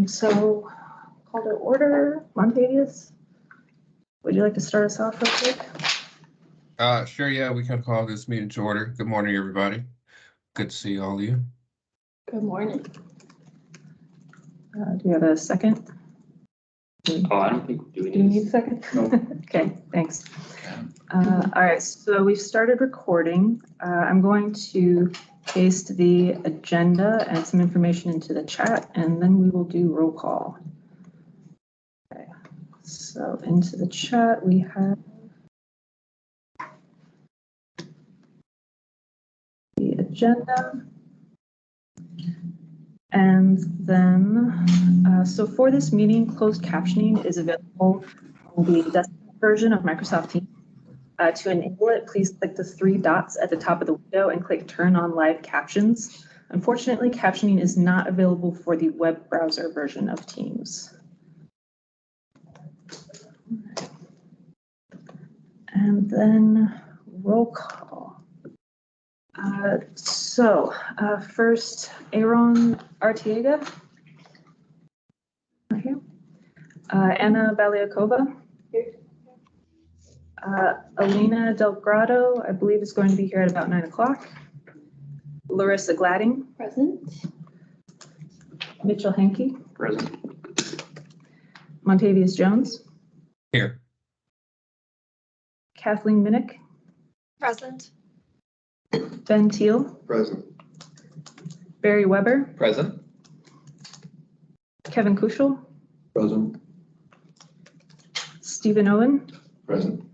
So, call to order. Montavious, would you like to start us off real quick? Sure, yeah, we can call this meeting to order. Good morning, everybody. Good to see all of you. Good morning. Do you have a second? Oh, I don't think, Do you need a second? No. Okay, thanks. All right, so we've started recording. I'm going to paste the agenda and some information into the chat, and then we will do roll call. Okay, so into the chat we have the agenda. And then, so for this meeting, closed captioning is available on the desktop version of Microsoft Teams. To enable it, please click the three dots at the top of the window and click Turn on Live Captions. Unfortunately, captioning is not available for the web browser version of Teams. And then roll call. First, Aaron Artiega. Okay. Anna Baliakova. Here. Alina Delgrado, I believe, is going to be here at about 9 o'clock. Larissa Gladding. Present. Mitchell Henke. present. Montavious Jones. Here. Kathleen Minnick. Present. Ben Teal. Present. Barry Weber. Present. Kevin Kuschel. Present. Stephen Owen. Present.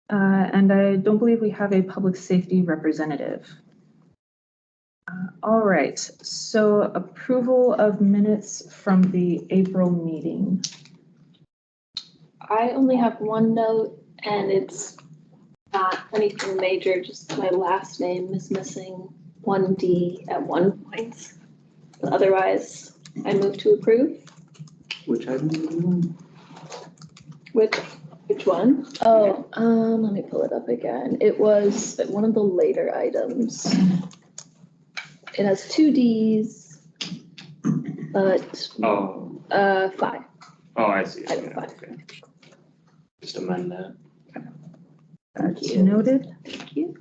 And I don't believe we have a public safety representative. All right, so approval of minutes from the April meeting. I only have one note, and it's not anything major, just my last name is missing one D at one point. Otherwise, I move to approve. Which item do you want? Which one? Oh, let me pull it up again. It was one of the later items. It has two Ds, but Oh, 5. oh, I see. Item Yeah, 5. okay. Just amend that. That's noted. Thank you.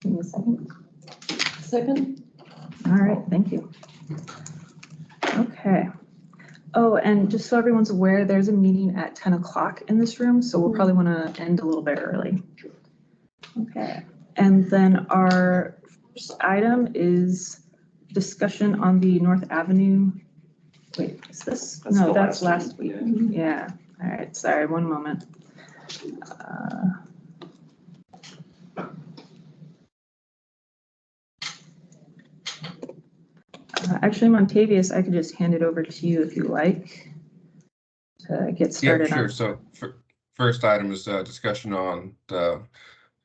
Give me a second. Second. All right, thank you. Okay. Oh, and just so everyone's aware, there's a meeting at 10 o'clock in this room, so we'll probably want to end a little bit early. Okay. And then our first item is discussion on the North Avenue. Wait, is this? No, that's last week. Yeah. All right. Sorry. One moment. Actually, Montavious, I could just hand it over to you if you like to get started. Yeah, sure. So first item is discussion on the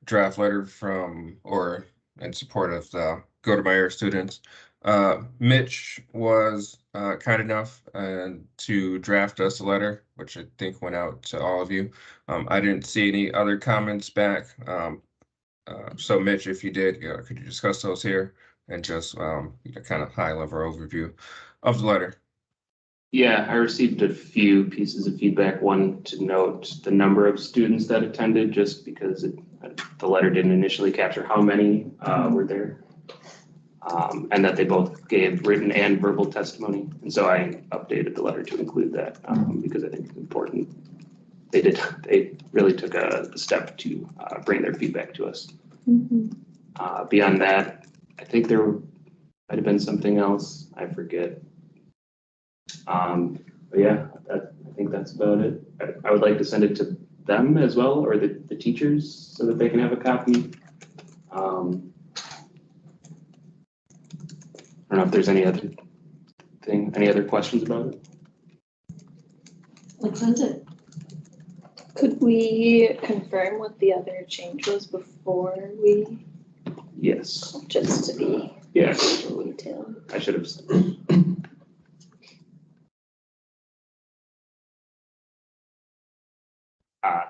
draft letter from or in support of the Go to My Air students. Mitch was kind enough to draft us a letter, which I think went out to all of you. I didn't see any other comments back. So Mitch, if you did, could you discuss those here and just kind of high level overview of the letter? Yeah, I received a few pieces of feedback. One, to note the number of students that attended, just because the letter didn't initially capture how many were there. And that they both gave written and verbal testimony. And so I updated the letter to include that because I think it's important. They really took a step to bring their feedback to us. Mm-hmm. Beyond that, I think there might have been something else. I forget. But yeah, I think that's about it. I would like to send it to them as well, or the teachers, so that they can have a copy. I don't know if there's any other questions about it. Let's send it. Could we confirm what the other change was before we? Yes. Just to be. Yeah, totally. Detailed. I should have.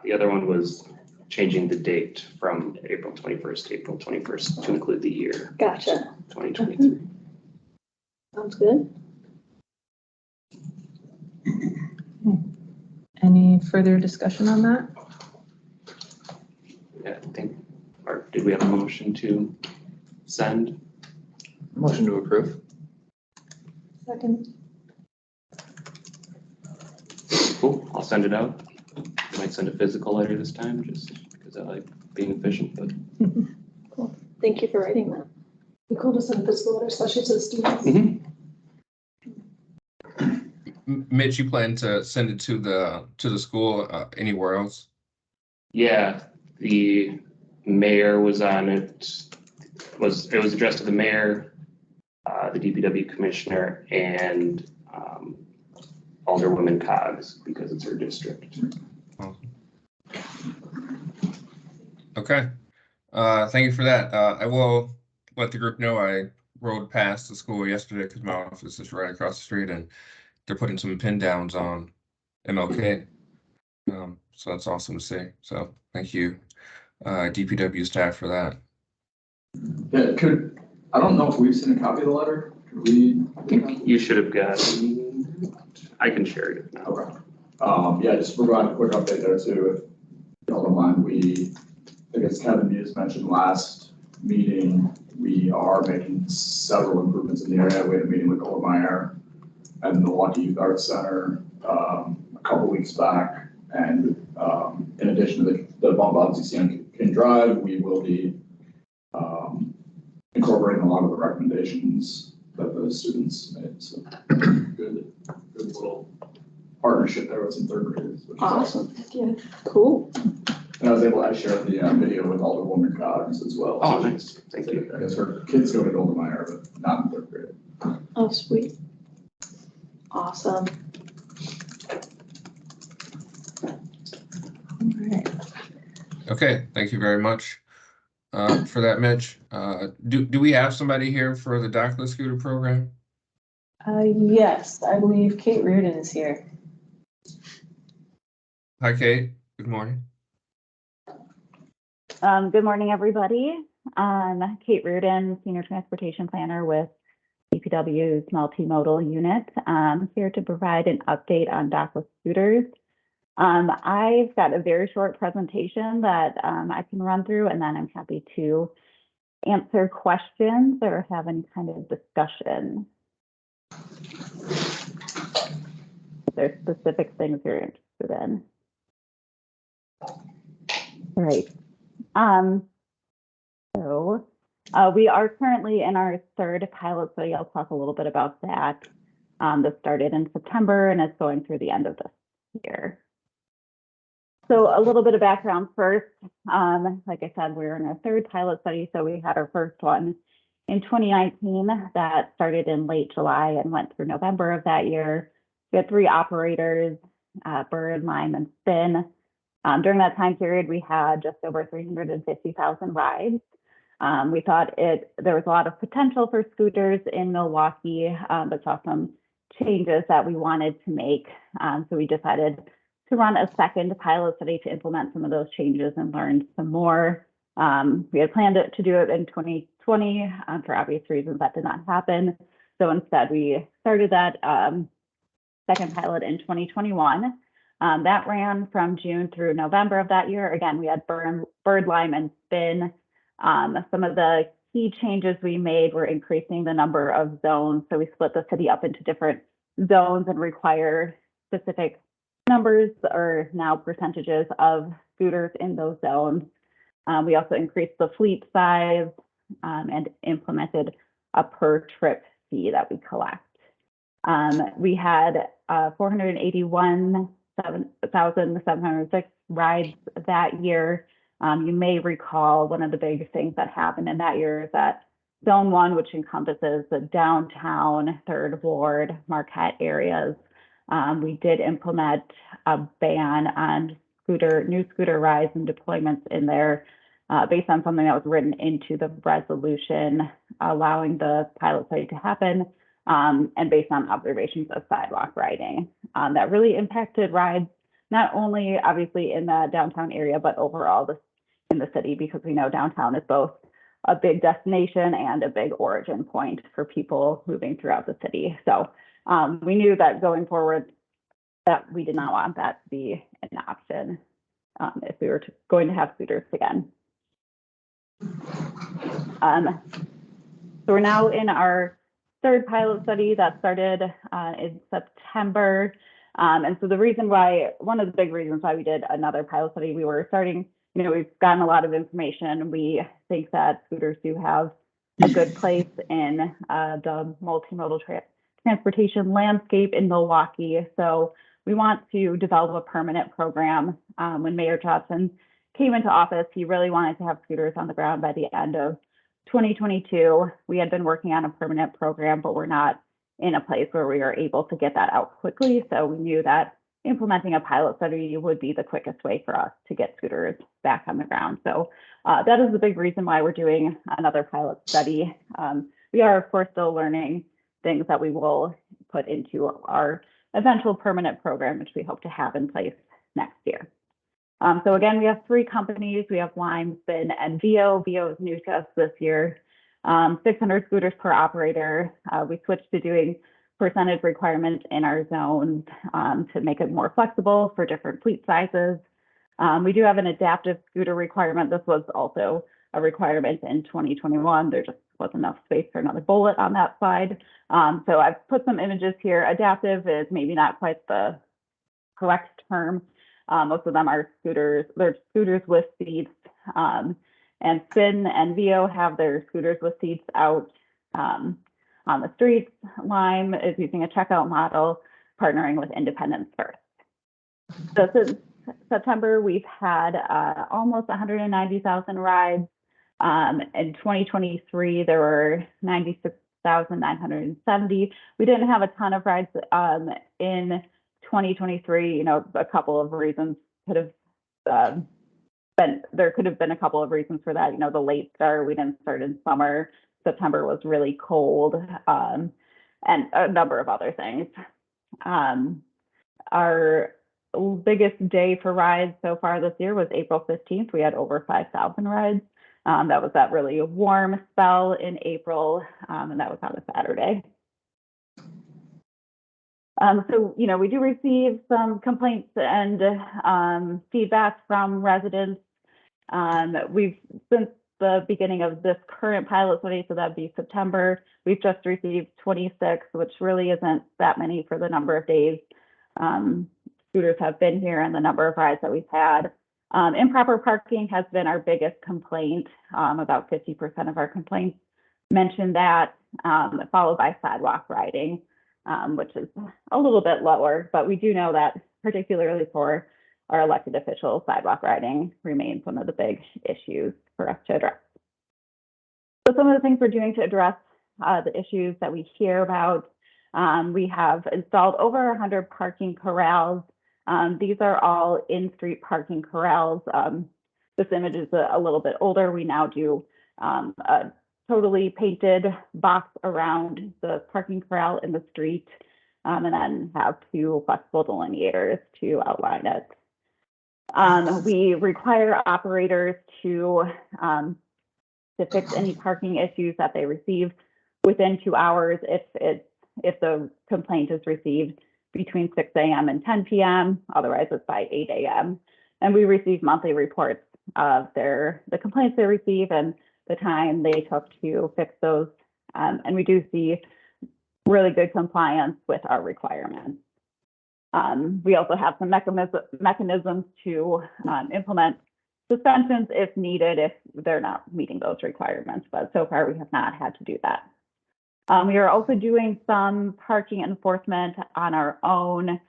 The other one was changing the date from April 21st to April 21st to include the year Gotcha. 2023. Sounds good. Any further discussion on that? Yeah, I think, or did we have a motion to send? Motion to approve. Second. Cool, I'll send it out. I might send a physical letter this time, just because I like being efficient, but. Cool. Thank you for writing that. Be cool to send a physical letter, especially to the students. Mitch, you plan to send it to the school anywhere else? Yeah, the mayor was on it. It was addressed to the mayor, the DPW commissioner, and Alderwoman Cogs, because it's her district. Okay. Thank you for that. I will let the group know I rode past the school yesterday because my office is right across the street, and they're putting some pin downs on MLK. So that's awesome to see. So thank you, DPW staff, for that. Yeah, I don't know if we've seen a copy of the letter. Could we? I think you should have gotten. I can share it if not. Okay. Yeah, just provide a quick update there too, if y'all don't mind. I guess Kevin Muse mentioned last meeting, we are making several improvements in the area. We had a meeting with Goldmeyer and the Milwaukee Youth Arts Center a couple weeks back. And in addition to the bump outs you see on King Drive, we will be incorporating a lot of the recommendations that the students made. So good little partnership there with some third graders. Which is Awesome. Yeah. Cool. And I was able to share the video with Alderwoman Cogs as well. Oh, nice. Thank you. I guess her kids go to Goldmeyer, but not in third grade. Oh, sweet. Awesome. All right. Okay, thank you very much for that, Mitch. Do we have somebody here for the dockless scooter program? Yes, I believe Kate Reardon is here. Hi, Kate. Good morning. Good morning, everybody. Kate Reardon, Senior Transportation Planner with DPW's Multimodal Unit. I'm here to provide an update on dockless scooters. I've got a very short presentation that I can run through, and then I'm happy to answer questions or have any kind of discussion. If there's specific things you're interested in. All right. We are currently in our third pilot study. I'll talk a little bit about that. This started in September and is going through the end of this year. So a little bit of background first. Like I said, we're in our third pilot study. So we had our first one in 2019 that started in late July and went through November of that year. We had 3 operators, Bird, Lime, and Spin. During that time period, we had just over 350,000 rides. We thought there was a lot of potential for scooters in Milwaukee, but saw some changes that we wanted to make. So we decided to run a second pilot study to implement some of those changes and learn some more. We had planned to do it in 2020 for obvious reasons that did not happen. So instead, we started that second pilot in 2021. That ran from June through November of that year. Again, we had Bird, Lime, and Spin. Some of the key changes we made were increasing the number of zones. So we split the city up into different zones and require specific numbers or now percentages of scooters in those zones. We also increased the fleet size and implemented a per trip fee that we collect. We had 481,706 rides that year. You may recall one of the big things that happened in that year is that Zone 1, which encompasses the downtown, Third Ward, Marquette areas, we did implement a ban on new scooter rides and deployments in there based on something that was written into the resolution allowing the pilot study to happen and based on observations of sidewalk riding. That really impacted rides not only obviously in the downtown area, but overall in the city, because we know downtown is both a big destination and a big origin point for people moving throughout the city. So we knew that going forward that we did not want that to be an option if we were going to have scooters again. So we're now in our third pilot study that started in September. And so one of the big reasons why we did another pilot study, we were starting, we've gotten a lot of information. We think that scooters do have a good place in the multimodal transportation landscape in Milwaukee. So we want to develop a permanent program. When Mayor Johnson came into office, he really wanted to have scooters on the ground by the end of 2022. We had been working on a permanent program, but we're not in a place where we are able to get that out quickly. So we knew that implementing a pilot study would be the quickest way for us to get scooters back on the ground. So that is the big reason why we're doing another pilot study. We are, of course, still learning things that we will put into our eventual permanent program, which we hope to have in place next year. So again, we have 3 companies. We have Lime, Spin, and Vio. Vio is new to us this year. 600 scooters per operator. We switched to doing percentage requirements in our zones to make it more flexible for different fleet sizes. We do have an adaptive scooter requirement. This was also a requirement in 2021. There just wasn't enough space for another bullet on that slide. So I've put some images here. Adaptive is maybe not quite the correct term. Most of them are scooters. They're scooters with seats. And Spin and Vio have their scooters with seats out on the streets. Lime is using a checkout model, partnering with Independence First. So since September, we've had almost 190,000 rides. In 2023, there were 96,970. We didn't have a ton of rides in 2023. A couple of reasons could have there could have been a couple of reasons for that. The late start, we didn't start in summer. September was really cold, and a number of other things. Our biggest day for rides so far this year was April 15th. We had over 5,000 rides. That was that really warm spell in April, and that was on a Saturday. So, we do receive some complaints and feedback from residents. We've, since the beginning of this current pilot study, so that'd be September, we've just received 26, which really isn't that many for the number of days scooters have been here and the number of rides that we've had. Improper parking has been our biggest complaint. About 50% of our complaints mention that, followed by sidewalk riding, which is a little bit lower, but we do know that particularly for our elected officials, sidewalk riding remains one of the big issues for us to address. So some of the things we're doing to address the issues that we hear about, we have installed over 100 parking corrals. These are all in-street parking corrals. This image is a little bit older. We now do a totally painted box around the parking corral in the street, and then have 2 flexible delineators to outline it. We require operators to fix any parking issues that they receive within 2 hours if the complaint is received between 6 a.m. and 10 p.m. Otherwise, it's by 8 a.m. And we receive monthly reports of the complaints they receive and the time they took to fix those. And we do see really good compliance with our requirements. We also have some mechanisms to implement suspensions if needed, if they're not meeting those requirements, but so far we have not had to do that. We are also doing some parking enforcement on our own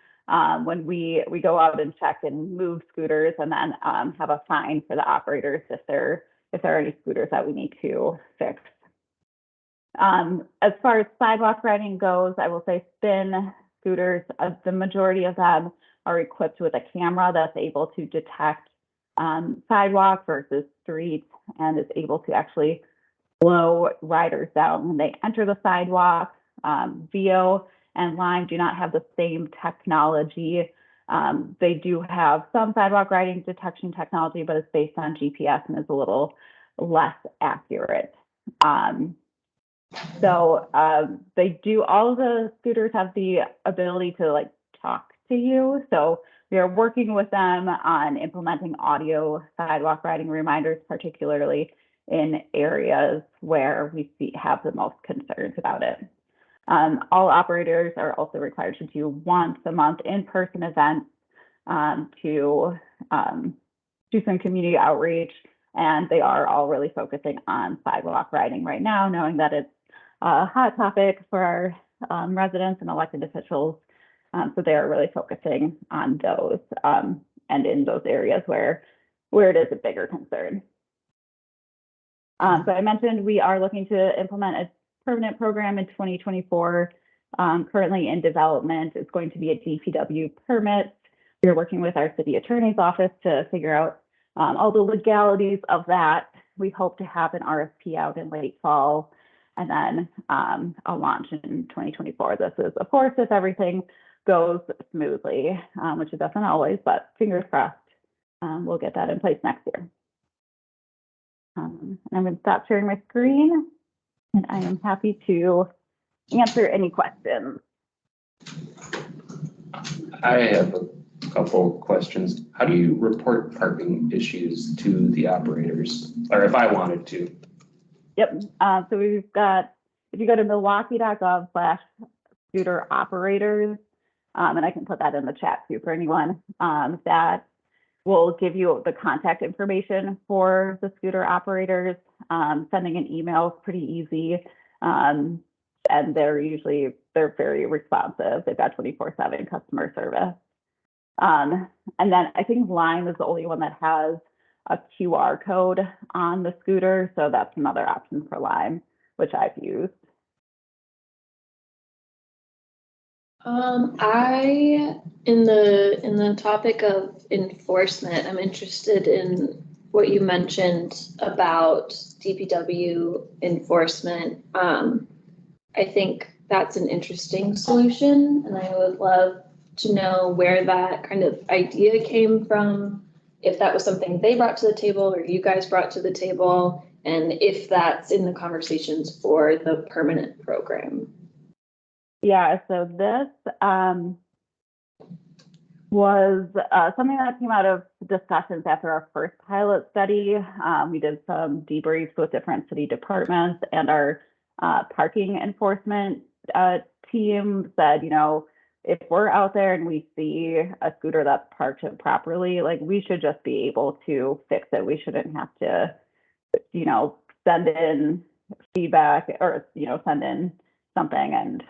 when we go out and check and move scooters, and then have a fine for the operators if there are any scooters that we need to fix. As far as sidewalk riding goes, I will say Spin scooters, the majority of them are equipped with a camera that's able to detect sidewalk versus streets and is able to actually slow riders down when they enter the sidewalk. Vio and Lime do not have the same technology. They do have some sidewalk riding detection technology, but it's based on GPS and is a little less accurate. They do, all of the scooters have the ability to like talk to you. So we are working with them on implementing audio sidewalk riding reminders, particularly in areas where we have the most concerns about it. All operators are also required to do once a month in-person events to do some community outreach, and they are all really focusing on sidewalk riding right now, knowing that it's a hot topic for our residents and elected officials. So they are really focusing on those and in those areas where it is a bigger concern. So I mentioned we are looking to implement a permanent program in 2024. Currently in development, it's going to be a DPW permit. We're working with our city attorney's office to figure out all the legalities of that. We hope to have an RFP out in late fall and then a launch in 2024. This is, of course, if everything goes smoothly, which it doesn't always, but fingers crossed, we'll get that in place next year. I'm going to stop sharing my screen, and I am happy to answer any questions. I have a couple questions. How do you report parking issues to the operators, or if I wanted to? Yep. So we've got, if you go to milwaukee.gov/scooter operators, and I can put that in the chat too for anyone, that will give you the contact information for the scooter operators. Sending an email is pretty easy. And they're very responsive. They've got 24/7 customer service. And then I think Lime is the only one that has a QR code on the scooter. So that's another option for Lime, which I've used. In the topic of enforcement, I'm interested in what you mentioned about DPW enforcement. I think that's an interesting solution, and I would love to know where that kind of idea came from, if that was something they brought to the table or you guys brought to the table, and if that's in the conversations for the permanent program. Yeah, so this was something that came out of discussions after our first pilot study. We did some debriefs with different city departments, and our parking enforcement team said, you know, if we're out there and we see a scooter that's parked improperly, like, we should just be able to fix it. We shouldn't have to, you know, send in feedback or, you know, send in something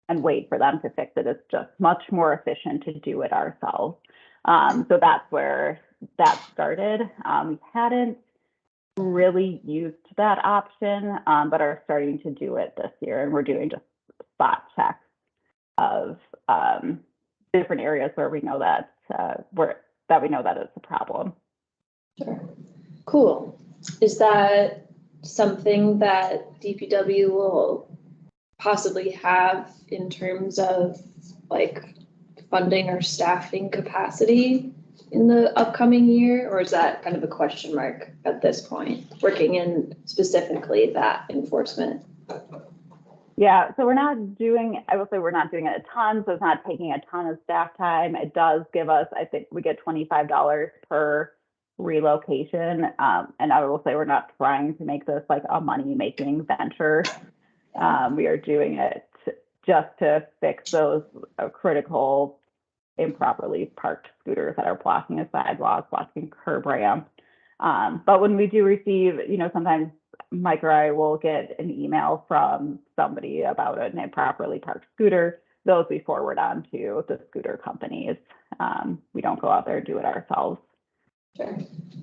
and wait for them to fix it. It's just much more efficient to do it ourselves. So that's where that started. We hadn't really used that option, but are starting to do it this year. And we're doing just spot checks of different areas where we know that we know that it's a problem. Sure. Cool. Is that something that DPW will possibly have in terms of like funding or staffing capacity in the upcoming year, or is that kind of a question mark at this point, working in specifically that enforcement? Yeah, so we're not doing, I will say we're not doing it a ton, so it's not taking a ton of staff time. It does give us, I think we get $25 per relocation. And I will say we're not trying to make this like a money-making venture. We are doing it just to fix those critical improperly parked scooters that are blocking a sidewalk, blocking curb ramp. But when we do receive, you know, sometimes Mike or I will get an email from somebody about an improperly parked scooter. Those we forward on to the scooter companies. We don't go out there and do it ourselves. Sure.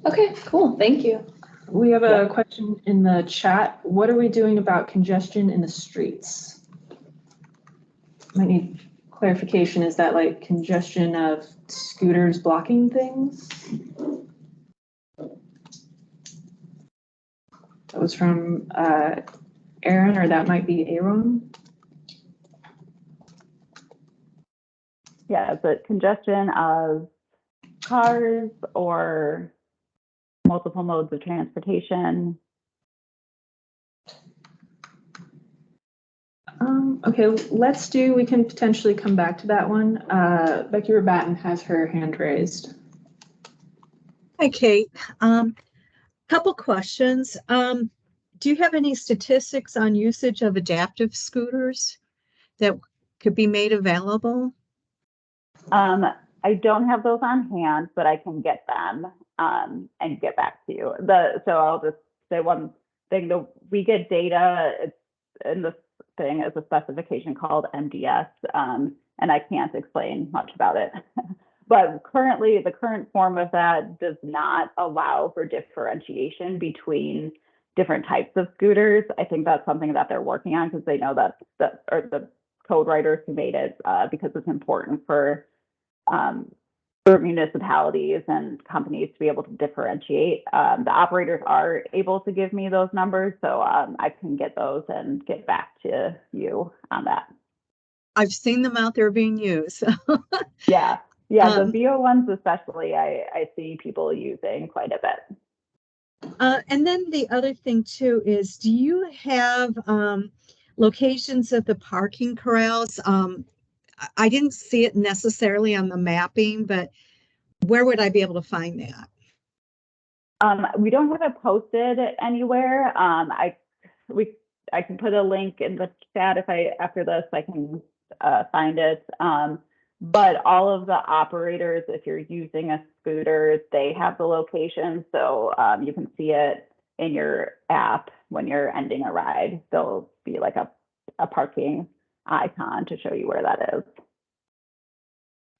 Okay, cool. Thank you. We have a question in the chat. What are we doing about congestion in the streets? Might need clarification. Is that like congestion of scooters blocking things? That was from Aaron, or that might be Aaron. Yeah, is it congestion of cars or multiple modes of transportation? Okay, we can potentially come back to that one. Becky Rabatten has her hand raised. Hi, Kate. Couple questions. Do you have any statistics on usage of adaptive scooters that could be made available? I don't have those on hand, but I can get them and get back to you. So I'll just say one thing: we get data. It's in this thing is a specification called MDS, and I can't explain much about it. But currently, the current form of that does not allow for differentiation between different types of scooters. I think that's something that they're working on because they know that the code writers who made it because it's important for municipalities and companies to be able to differentiate. The operators are able to give me those numbers, so I can get those and get back to you on that. I've seen them out there being used. Yeah, the VO ones especially, I see people using quite a bit. And then the other thing too is, do you have locations of the parking corrals? I didn't see it necessarily on the mapping, but where would I be able to find that? We don't have it posted anywhere. I can put a link in the chat after this I can find it. But all of the operators, if you're using a scooter, they have the location, so you can see it in your app when you're ending a ride. There'll be like a parking icon to show you where that is.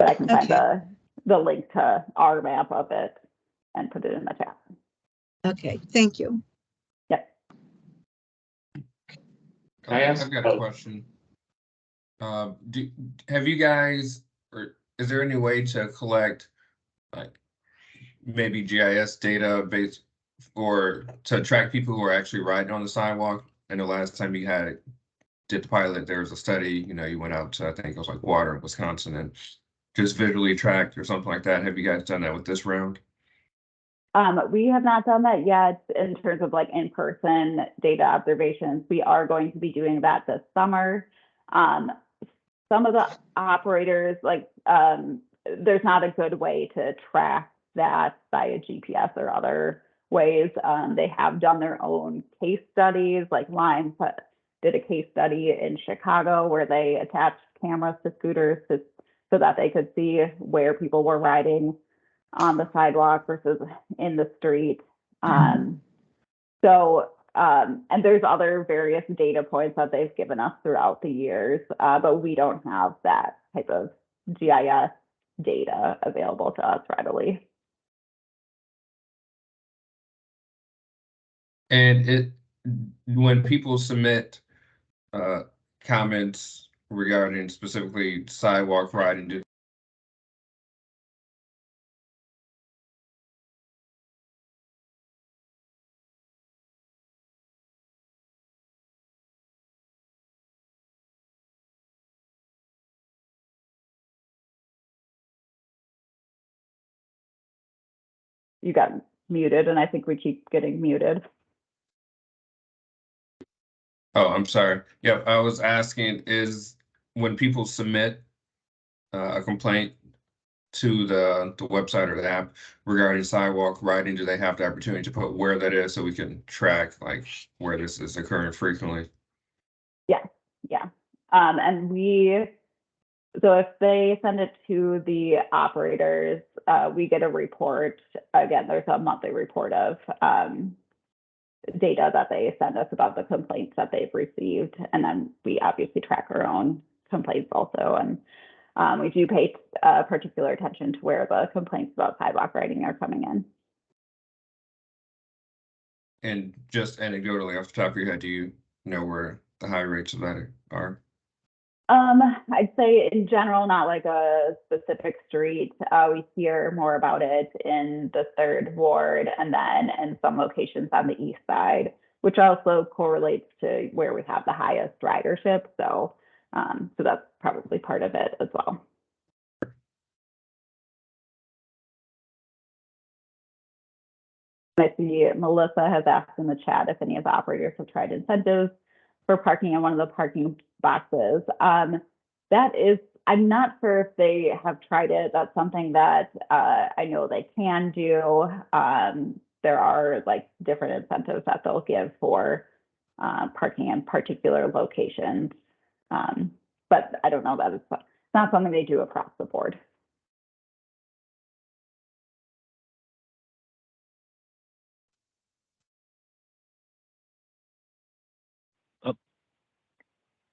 But I can find the link to our map of it and put it in the chat. Okay, thank you. Yep. I've got a question. Have you guys, or is there any way to collect like maybe GIS data based or to track people who are actually riding on the sidewalk? And the last time you did the pilot, there was a study, you went out to, I think it was like Water in Wisconsin and just visually tracked or something like that. Have you guys done that with this round? We have not done that yet in terms of like in-person data observations. We are going to be doing that this summer. Some of the operators, there's not a good way to track that via GPS or other ways. They have done their own case studies, like Lime did a case study in Chicago where they attached cameras to scooters so that they could see where people were riding on the sidewalk versus in the street. And there's other various data points that they've given us throughout the years, but we don't have that type of GIS data available to us readily. And when people submit comments regarding specifically sidewalk riding, You got muted, and I think we keep getting muted. Oh, I'm sorry. Yeah, I was asking is when people submit a complaint to the website or the app regarding sidewalk riding, do they have the opportunity to put where that is so we can track like where this is occurring frequently? Yeah. And so if they send it to the operators, we get a report. Again, there's a monthly report of data that they send us about the complaints that they've received. And then we obviously track our own complaints also. And we do pay particular attention to where the complaints about sidewalk riding are coming in. And just anecdotally off the top of your head, do you know where the high rates of that are? I'd say in general, not like a specific street. We hear more about it in the 3rd Ward and then in some locations on the east side, which also correlates to where we have the highest ridership. So that's probably part of it as well. I see Melissa has asked in the chat if any of the operators have tried incentives for parking in one of the parking boxes. I'm not sure if they have tried it. That's something that I know they can do. There are like different incentives that they'll give for parking in particular locations. But I don't know that it's not something they do across the board.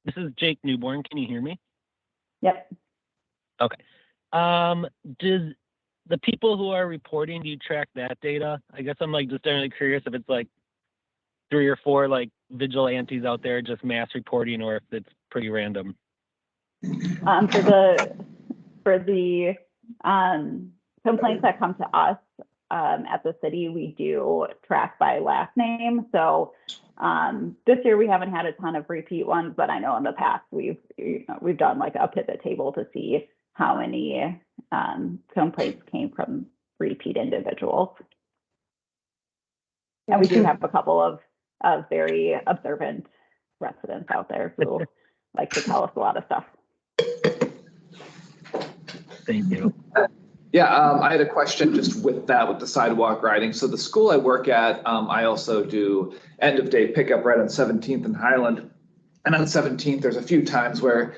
This is Jake Newborn. Can you hear me? Yep. Okay. Does the people who are reporting, do you track that data? I guess I'm like just generally curious if it's like 3 or 4 like vigilantes out there just mass reporting, or if it's pretty random. For the complaints that come to us at the city, we do track by last name. So this year we haven't had a ton of repeat ones, but I know in the past we've done like a pivot table to see how many complaints came from repeat individuals. And we do have a couple of very observant residents out there who like to tell us a lot of stuff. Thank you. Yeah, I had a question just with the sidewalk riding. So the school I work at, I also do end of day pickup right on 17th and Highland. And on 17th, there's a few times where,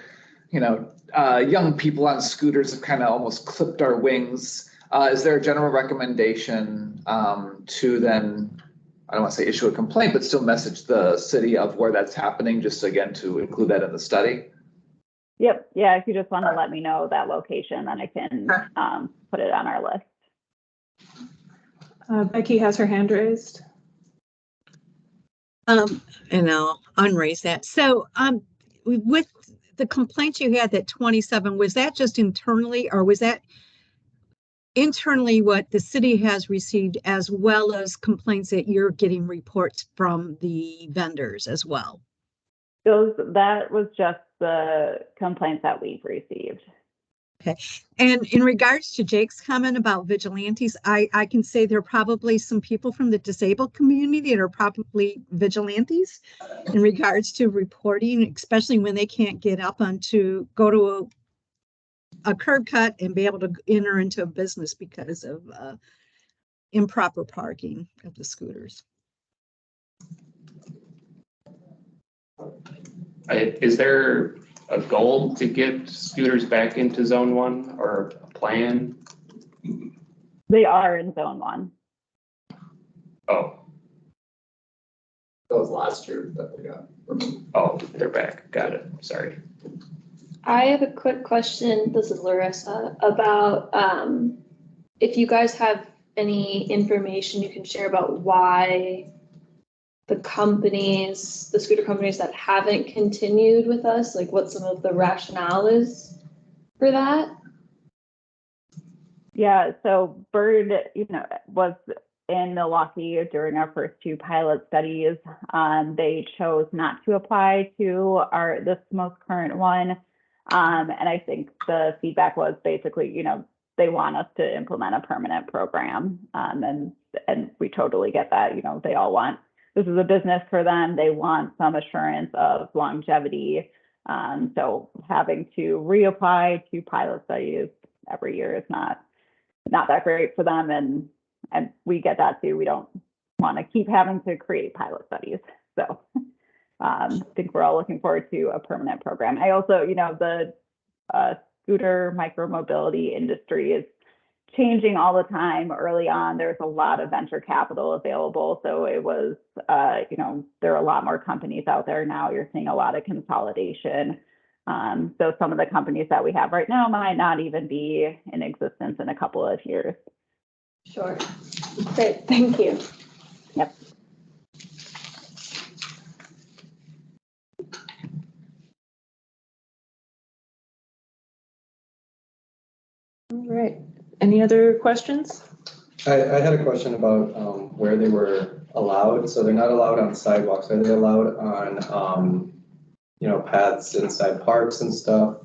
young people on scooters have kind of almost clipped our wings. Is there a general recommendation to then, I don't want to say issue a complaint, but still message the city of where that's happening, just again to include that in the study? Yep. Yeah. If you just want to let me know that location, then I can put it on our list. Becky has her hand raised. And I'll unraise that. So with the complaints you had, that 27, was that just internally, or was that internally what the city has received, as well as complaints that you're getting reports from the vendors as well? That was just the complaints that we've received. Okay. And in regards to Jake's comment about vigilantes, I can say there are probably some people from the disabled community that are probably vigilantes in regards to reporting, especially when they can't get up go to a curb cut and be able to enter into a business because of improper parking of the scooters. Is there a goal to get scooters back into zone 1 or a plan? They are in zone 1. Oh, That was last year that they got removed. oh, they're back. Got it. Sorry. I have a quick question. This is Larissa about if you guys have any information you can share about why the scooter companies that haven't continued with us, like what some of the rationale is for that. Yeah, so Bird, was in Milwaukee during our first 2 pilot studies. They chose not to apply to this most current one. And I think the feedback was basically, they want us to implement a permanent program. And we totally get that. They all want, this is a business for them. They want some assurance of longevity. So having to reapply to pilot studies every year is not that great for them. And we get that too. We don't want to keep having to create pilot studies. So I think we're all looking forward to a permanent program. I also, the scooter micromobility industry is changing all the time. Early on, there's a lot of venture capital available. So it was, there are a lot more companies out there now. You're seeing a lot of consolidation. So some of the companies that we have right now might not even be in existence in a couple of years. Sure. Great. Thank you. Yep. All right. Any other questions? I had a question about where they were allowed. So they're not allowed on sidewalks. Are they allowed on, paths inside parks and stuff?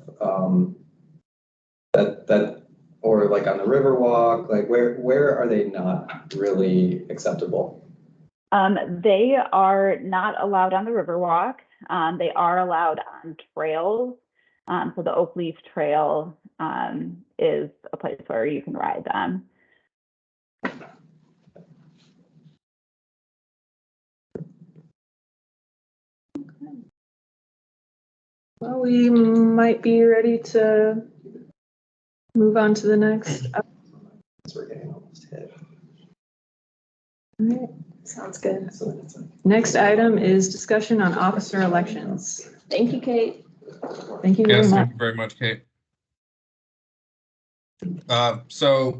That or like on the Riverwalk? Like where are they not really acceptable? They are not allowed on the Riverwalk. They are allowed on trails. So the Oak Leaf Trail is a place where you can ride them. Well, we might be ready to move on to the next. We're getting almost hit. Alright. Sounds good. So it's like, Next item is discussion on officer elections. Thank you, Kate. Thank you very Yes, much. thank you very much, Kate. So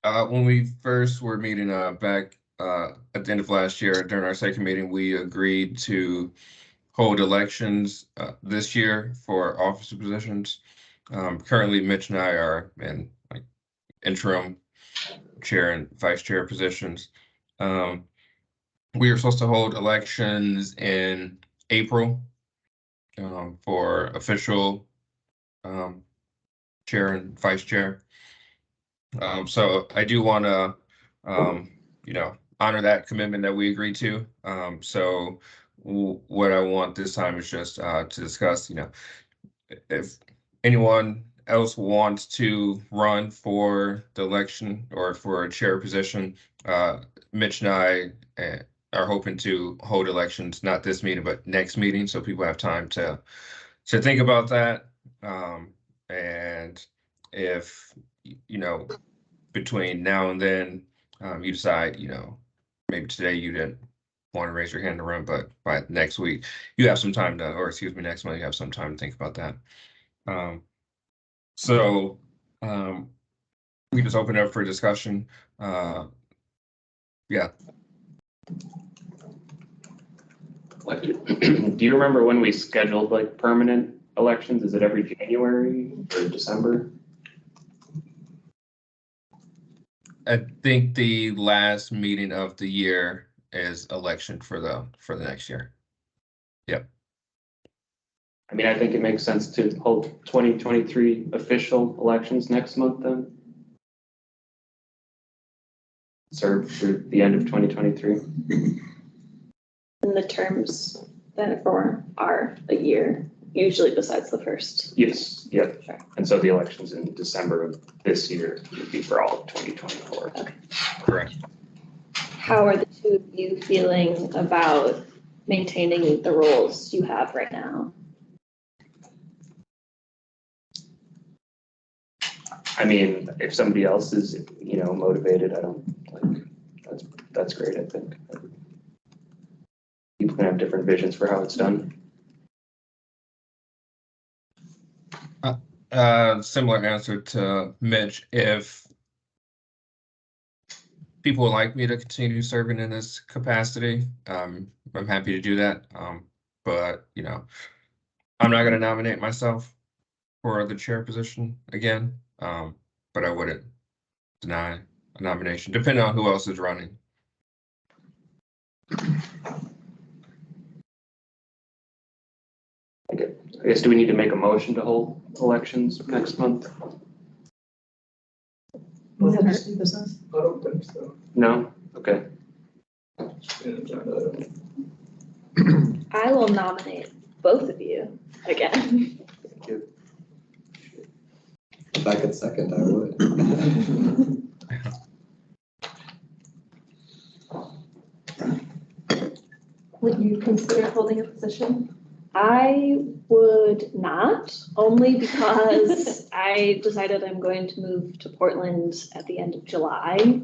when we first were meeting back at the end of last year during our second meeting, we agreed to hold elections this year for officer positions. Currently, Mitch and I are in like interim chair and vice chair positions. We are supposed to hold elections in April for official chair and vice chair. So I do want to, honor that commitment that we agreed to. So what I want this time is just to discuss, if anyone else wants to run for the election or for a chair position, Mitch and I are hoping to hold elections, not this meeting, but next meeting, so people have time to think about that. And if, between now and then, you decide, maybe today you didn't want to raise your hand to run, but by next week, you have some time to, or excuse me, next month, you have some time to think about that. So we just open up for discussion. Yeah. Do you remember when we scheduled like permanent elections? Is it every January or December? I think the last meeting of the year is election for the next year. Yep. I mean, I think it makes sense to hold 2023 official elections next month then. Serve through the end of 2023. And the terms therefore are a year, usually besides the first. Yes, yep. Sure. And so the elections in December of this year would be for all of 2024. Okay. Correct. How are the two of you feeling about maintaining the roles you have right now? I mean, if somebody else is, motivated, I don't like, that's great, I think. People can have different visions for how it's done. Similar answer to Mitch. If people would like me to continue serving in this capacity, I'm happy to do that. But I'm not going to nominate myself for the chair position again. But I wouldn't deny a nomination, depending on who else is running. I guess, do we need to make a motion to hold elections next month? Was that just new business? I don't think so. No? Okay. I will nominate both of you again. if I could second, I would. Would you consider holding a position? I would not, only because I decided I'm going to move to Portland at the end of July.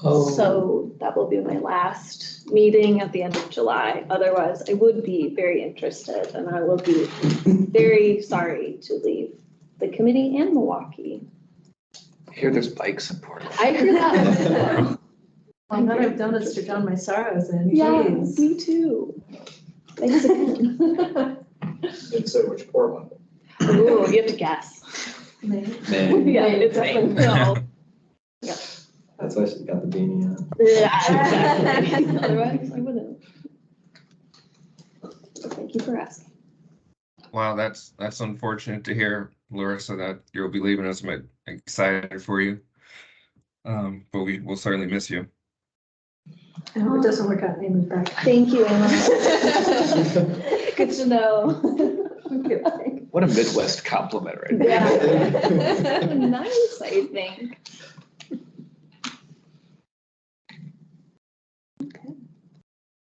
Oh. So that will be my last meeting at the end of July. Otherwise, I would be very interested, and I will be very sorry to leave the committee and Milwaukee. I hear there's bikes in Portland. I hear that. Well, none I've done is to drown my sorrows in. Yeah, Jeez. me too. Thanks again. Didn't say which Portland. Ooh, you have to guess. Maybe. Man, Yeah, it's definitely no. that's why she's got the beanie on. Yeah, exactly. Otherwise, I wouldn't. So thank you for asking. Wow, that's unfortunate to hear. Larissa, that you'll be leaving us. I'm excited for you. But we will certainly miss you. I hope it doesn't work out, maybe back. Thank you, Emma. Good to know. What a Midwest compliment right there. Yeah. Nice, I think.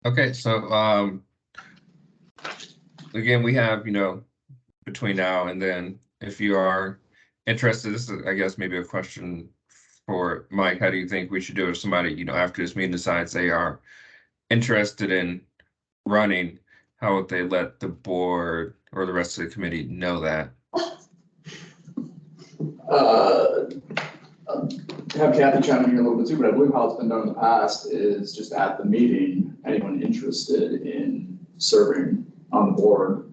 Okay, so again, we have, between now and then, if you are interested, this is, I guess, maybe a question for Mike. How do you think we should do it if somebody, after this meeting decides they are interested in running? How would they let the board or the rest of the committee know that? Have Kathy chime in here a little bit too, but I believe how it's been done in the past is just at the meeting, anyone interested in serving on the board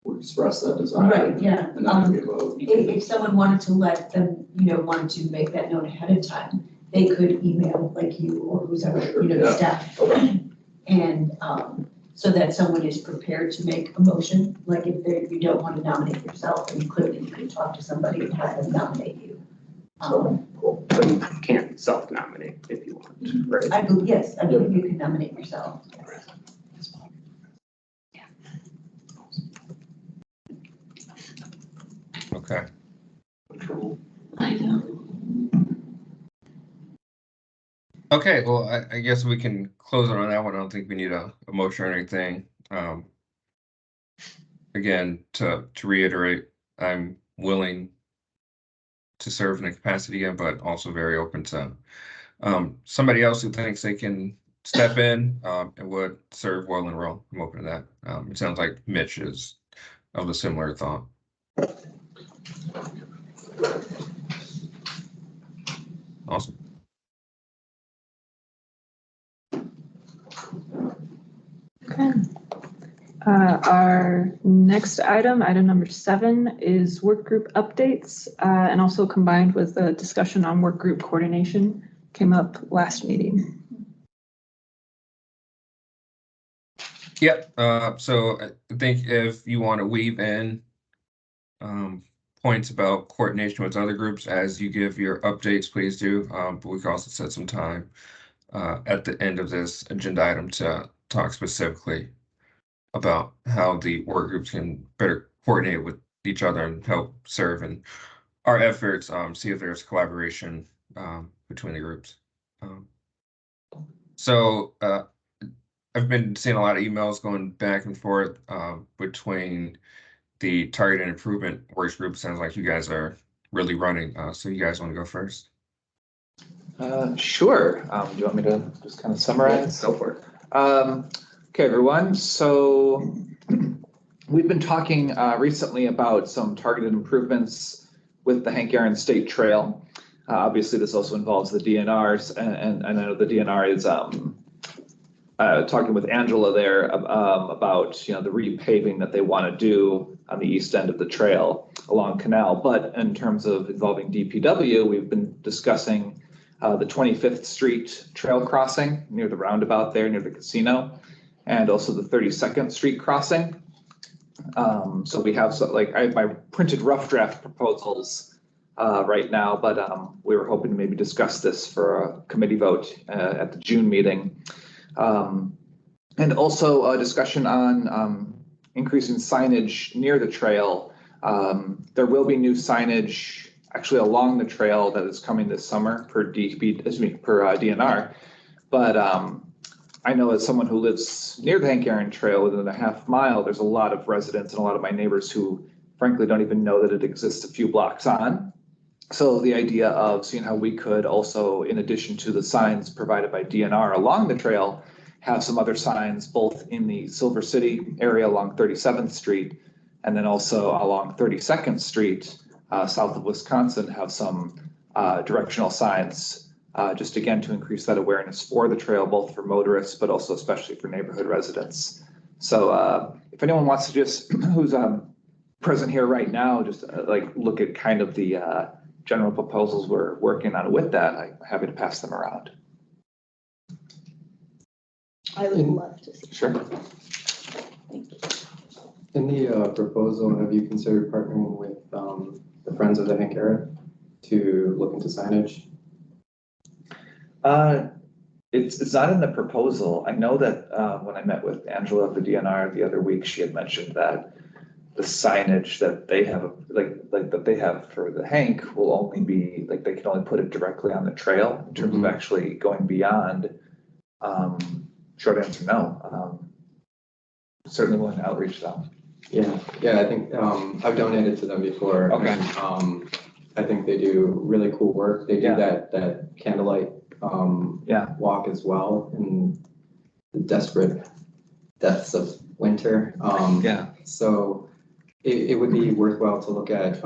would express that desire. Right, yeah. And that would be a vote. If someone wanted to let them, wanted to make that known ahead of time, they could email like you or who's ever, the Yeah. staff. Okay. And so that someone is prepared to make a motion, like if you don't want to nominate yourself, then clearly you can talk to somebody and have them nominate you. Cool. But you can't self-nominate if you want, right? I believe you can nominate yourself. Okay. I know. Okay, well, I guess we can close it on that one. I don't think we need a motion or anything. Again, to reiterate, I'm willing to serve in a capacity again, but also very open to somebody else who thinks they can step in and would serve well and well. I'm open to that. It sounds like Mitch is of a similar thought. Awesome. Okay. Our next item number 7, is work group updates, and also combined with the discussion on work group coordination came up last meeting. Yep. So I think if you want to weave in points about coordination with other groups as you give your updates, please do. But we can also set some time at the end of this agenda item to talk specifically about how the work groups can better coordinate with each other and help serve in our efforts, see if there's collaboration between the groups. So I've been seeing a lot of emails going back and forth between the target and improvement works group. Sounds like you guys are really running. So you guys want to go first? Sure. Do you want me to just kind of summarize? Go for it. Okay, everyone. So we've been talking recently about some targeted improvements with the Hank Aaron State Trail. Obviously, this also involves the DNRs, and I know the DNR is talking with Angela there about the repaving that they want to do on the east end of the trail along Canal. But in terms of involving DPW, we've been discussing the 25th Street trail crossing near the roundabout there near the casino, and also the 32nd Street crossing. So we have I have my printed rough draft proposals right now, but we were hoping to maybe discuss this for a committee vote at the June meeting. And also a discussion on increasing signage near the trail. There will be new signage actually along the trail that is coming this summer per DNR. But I know as someone who lives near the Hank Aaron Trail within a half mile, there's a lot of residents and a lot of my neighbors who frankly don't even know that it exists a few blocks on. So the idea of seeing how we could also, in addition to the signs provided by DNR along the trail, have some other signs both in the Silver City area along 37th Street and then also along 32nd Street, south of Wisconsin, have some directional signs, just again to increase that awareness for the trail, both for motorists, but also especially for neighborhood residents. So if anyone wants to just, who's present here right now, just look at kind of the general proposals we're working on with that, I'm happy to pass them around. I would love to see. Sure. Thank you. In the proposal, have you considered partnering with the Friends of the Hank Era to look into signage? It's not in the proposal. I know that when I met with Angela of the DNR the other week, she had mentioned that the signage that they have, like that they have for the Hank will only be, like, they can only put it directly on the trail in terms of actually going beyond. Short answer, no. Certainly willing to outreach though. Yeah, I think I've donated to them before. Okay. And, I think they do really cool work. They do Yeah. that candlelight walk as well in the desperate depths of winter. So it would be worthwhile to look at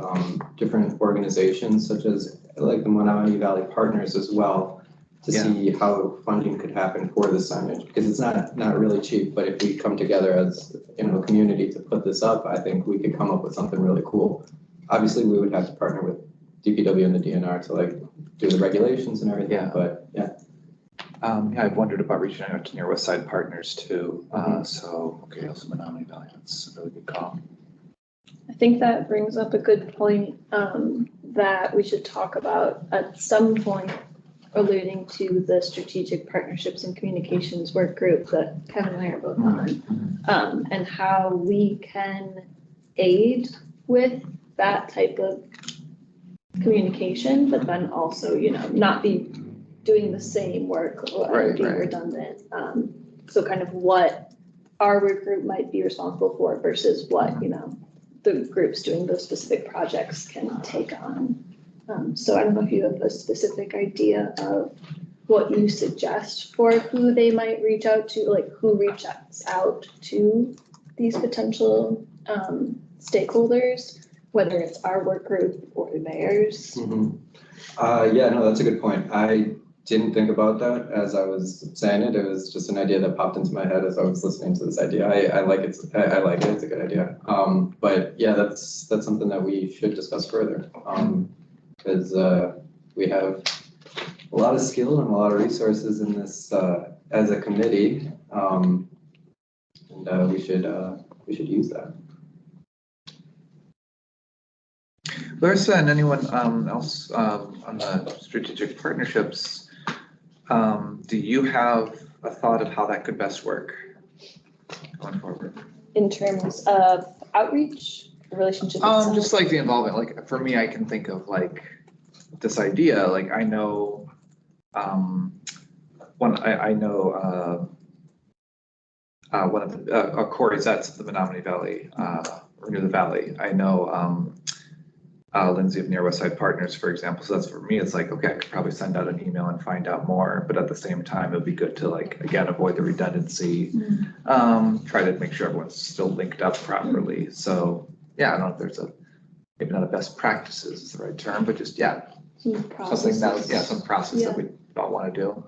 different organizations such as like the Menominee Valley Partners as well to see how funding could happen for the signage, because it's not really cheap, but if we come together as a community to put this up, I think we could come up with something really cool. Obviously, we would have to partner with DPW and the DNR to like do the regulations and everything, but I've wondered about reaching out to Near West Side Partners too. So, okay, also Menominee Valley, that's a really good call. I think that brings up a good point that we should talk about at some point, alluding to the strategic partnerships and communications work group that Kevin and I are both on, and how we can aid with that type of communication, but then also, not be doing the same work or being redundant. So kind of what our work group might be responsible for versus what, the groups doing those specific projects can take on. So I don't know if you have a specific idea of what you suggest for who they might reach out to, like who reaches out to these potential stakeholders, whether it's our work group or theirs. Yeah, no, that's a good point. I didn't think about that as I was saying it. It was just an idea that popped into my head as I was listening to this idea. I like it. I like it. It's a good idea. But yeah, that's something that we should discuss further. Because we have a lot of skill and a lot of resources in this as a committee, and we should use that. Larissa and anyone else on the strategic partnerships, do you have a thought of how that could best work going forward? In terms of outreach, relationship itself? Just like the involvement, like for me, I can think of like this idea, like I know one of the Corey Zetz of the Menominee Valley, or near the Valley. I know Lindsay of Near West Side Partners, for example. So that's for me, it's like, okay, I could probably send out an email and find out more, but at the same time, it'd be good to like, again, avoid the redundancy, try to make sure everyone's still linked up properly. So yeah, I don't know if there's maybe not a best practices is the right term, but just, something that, some process that we all want to do.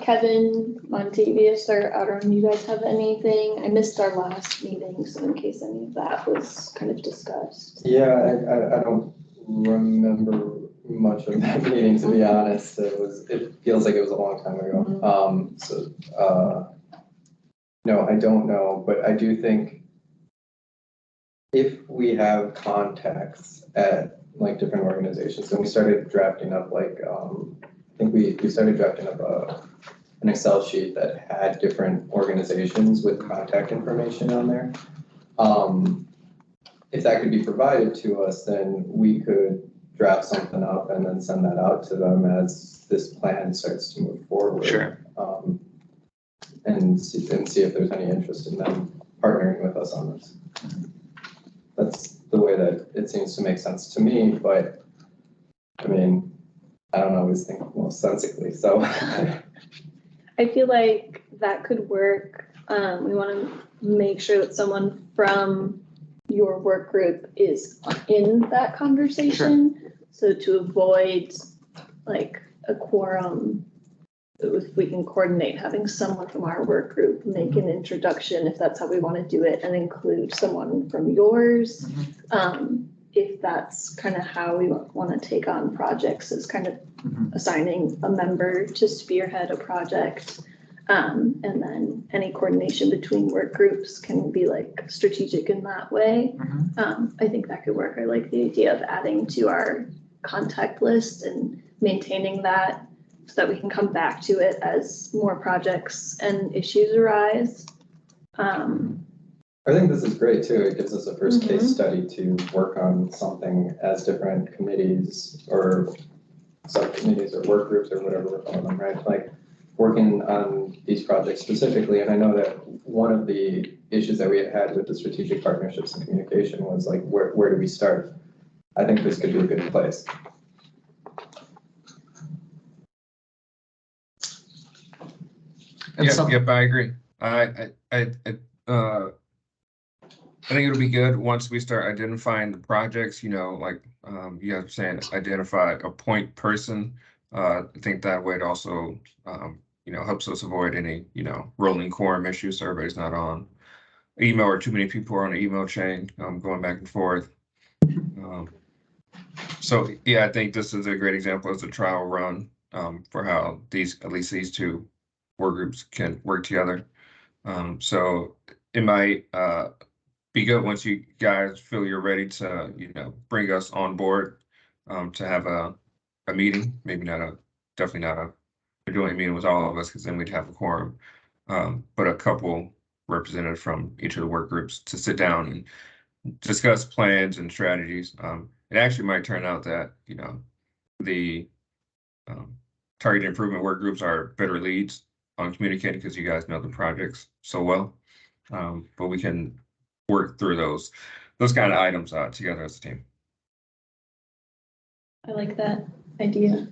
Kevin, Montavious, or Outer, you guys have anything? I missed our last meeting, so in case any of that was kind of discussed. Yeah, I don't remember much of that meeting, to be honest. It feels like it was a long time ago. No, I don't know, but I do think if we have contacts at like different organizations, and we started drafting up like, I think we started drafting up an Excel sheet that had different organizations with contact information on there. If that could be provided to us, then we could draft something up and then send that out to them as this plan starts to move forward. Sure. And see if there's any interest in them partnering with us on this. That's the way that it seems to make sense to me, but I mean, I don't always think most sensibly, so. I feel like that could work. We want to make sure that someone from your work group is in that conversation. Sure. So to avoid like a quorum, if we can coordinate having someone from our work group make an introduction, if that's how we want to do it, and include someone from yours. If that's kind of how we want to take on projects, is kind of assigning a member to spearhead a project. And then any coordination between work groups can be like strategic in that way. I think that could work. I like the idea of adding to our contact list and maintaining that so that we can come back to it as more projects and issues arise. I think this is great too. It gives us a first case study to work on something as different committees or subcommittees or work groups or whatever we're calling them, right? Like working on these projects specifically. And I know that one of the issues that we had with the strategic partnerships and communication was like, where do we start? I think this could be a good place. Yep, I agree. I think it'll be good once we start identifying the projects, you know, like you guys were saying, identify a point person. I think that way it also, you know, helps us avoid any, you know, rolling quorum issues. So everybody's not on email or too many people are on an email chain going back and forth. So yeah, I think this is a great example as a trial run for how at least these two work groups can work together. So it might be good once you guys feel you're ready to, you know, bring us on board to have a meeting, definitely not a joint meeting with all of us, because then we'd have a quorum, but a couple representatives from each of the work groups to sit down and discuss plans and strategies. It actually might turn out that, you know, the target improvement work groups are better leads on communicating because you guys know the projects so well, but we can work through those kind of items together as a team. I like that idea.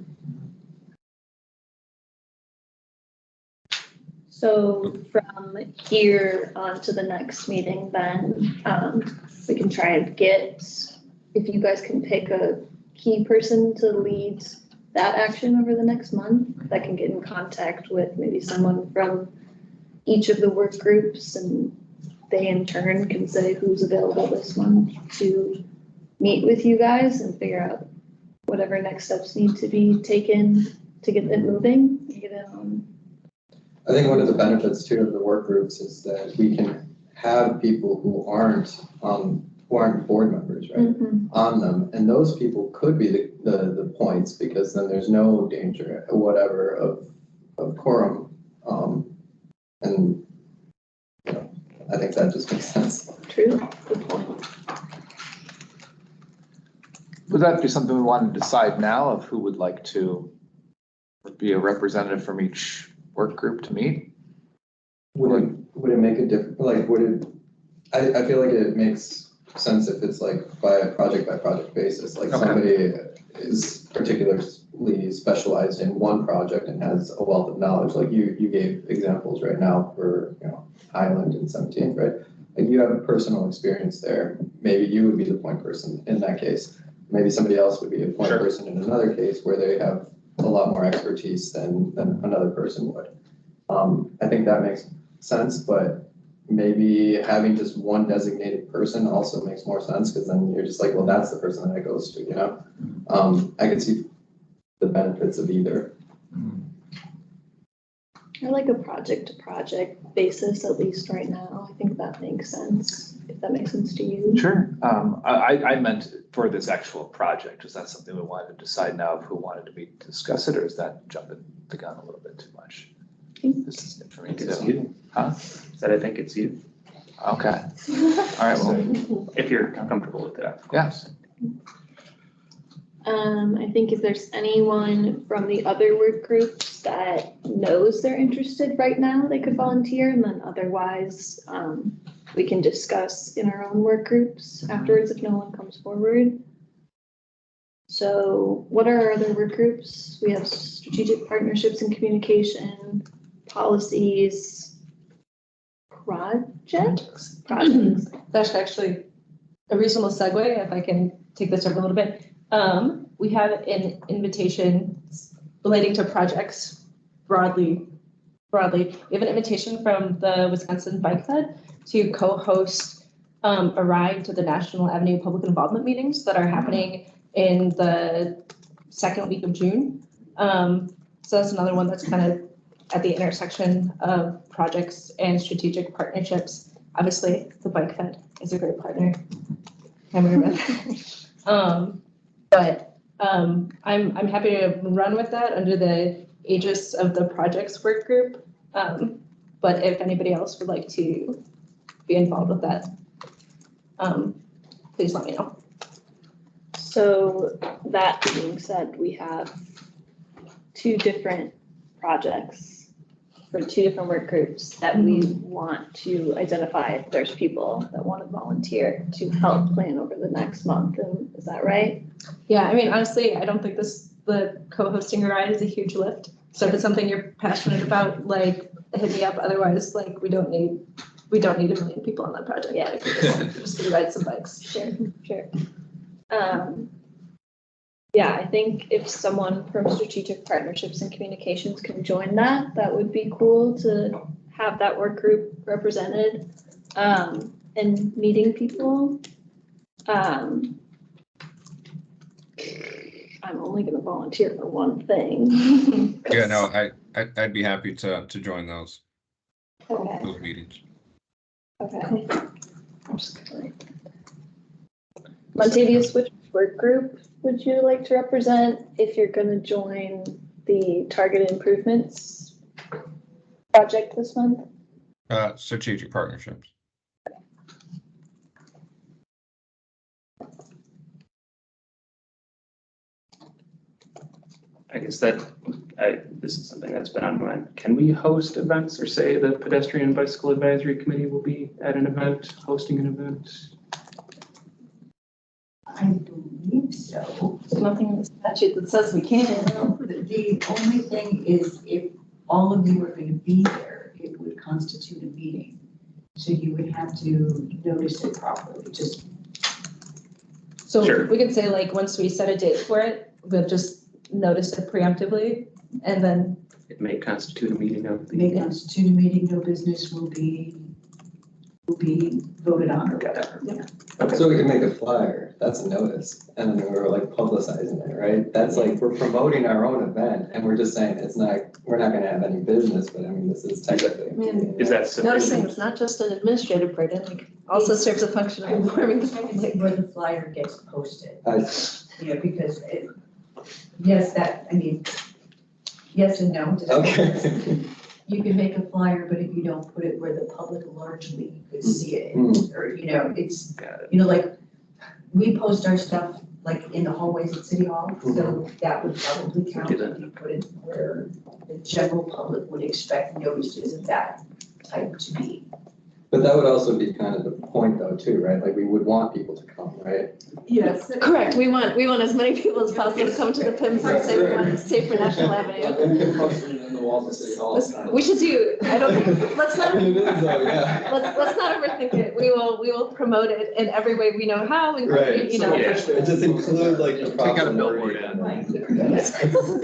So from here on to the next meeting, then we can try and get, if you guys can pick a key person to lead that action over the next month, that can get in contact with maybe someone from each of the work groups, and they in turn can say who's available this month to meet with you guys and figure out whatever next steps need to be taken to get it moving, get it on. I think one of the benefits too of the work groups is that we can have people who aren't board members, right, on them, and those people could be the points, because then there's no danger whatever of quorum, and you know, I think that just makes sense. True, good point. Would that be something we want to decide now of who would like to be a representative from each work group to meet? Would it make a difference? Like, I feel like it makes sense if it's like by project basis, like somebody is particularly specialized in one project and has a wealth of knowledge. Like you gave examples right now for, you know, Highland and 17th, right? Like you have a personal experience there. Maybe you would be the point person in that case. Maybe somebody else would be a point person in another case where they have a lot more expertise than another person would. I think that makes sense, but maybe having just one designated person also makes more sense, because then you're just like, well, that's the person that it goes to, you know? I can see the benefits of either. I like a project to project basis, at least right now. I think that makes sense, if that makes sense to you. Sure. I meant for this actual project. Is that something we wanted to decide now of who wanted to meet to discuss it, or is that jumping the gun a little bit too much? This is new for me too. Huh? Said I think it's you. Okay. All right, well, If you're comfortable with that. yes. I think if there's anyone from the other work groups that knows they're interested right now, they could volunteer, and then otherwise, we can discuss in our own work groups afterwards if no one comes forward. So what are our other work groups? We have strategic partnerships and communication, policies, projects. That's actually a reasonable segue, if I can take this over a little bit. We have an invitation relating to projects broadly. We have an invitation from the Wisconsin Bike Fed to co-host a ride to the National Avenue Public Involvement meetings that are happening in the second week of June. So that's another one that's kind of at the intersection of projects and strategic partnerships. Obviously, the Bike Fed is a great partner. I'm happy to run with that under the aegis of the projects work group. But if anybody else would like to be involved with that, please let me know. So that being said, we have 2 different projects for 2 different work groups that we want to identify if there's people that want to volunteer to help plan over the next month. And is that right? Yeah, I mean, honestly, I don't think the co-hosting a ride is a huge lift. So if it's something you're passionate about, like, hit me up. Otherwise, like, we don't need a million people on that project. Yeah. Just ride some bikes. Sure. Yeah, I think if someone from Strategic Partnerships and Communications can join that, that would be cool to have that work group represented, and meeting people. I'm only gonna volunteer for one thing. Yeah, no, I'd be happy to join those Okay, meetings. okay. I'm just gonna write that. Montavious, which work group would you like to represent if you're gonna join the targeted improvements project this month? Strategic partnerships. I guess this is something that's been on my mind. Can we host events, or say the Pedestrian and Bicycle Advisory Committee will be at an event, hosting an event? I believe so. There's nothing in the statute that says we can't. The only thing is if all of you are going to be there, it would constitute a meeting. So you would have to notice it properly, just. So Sure. we can say, like, once we set a date for it, we'll just notice it preemptively, and then. It may constitute a meeting of the. May constitute a meeting, no business will be voted on or whatever. Yeah. Okay. So we can make a flyer, that's a notice, and then we're like publicizing it, right? That's like, we're promoting our own event, and we're just saying, we're not gonna have any business, but I mean, this is technically. I mean, Is that sufficient? Noticing it's not just an administrative burden, like, also serves a function of informing the public. Where the flyer gets posted, I- because yes and no. Okay. You can make a flyer, but if you don't put it where the public largely could see it, or, it's, Got it. like, we post our stuff like in the hallways at City Hall, so that would probably count if you put it where the general public would expect notices of that type to be. But that would also be kind of the point though, too, right? Like, we would want people to come, right? Yes, correct. We want as many people as possible to come to the PIMS and safe for National Avenue. We should do, let's not. It is though, yeah. Let's not overthink it. We will promote it in every way we know how, Right. including, It just include like the proper. Take out a billboard ad.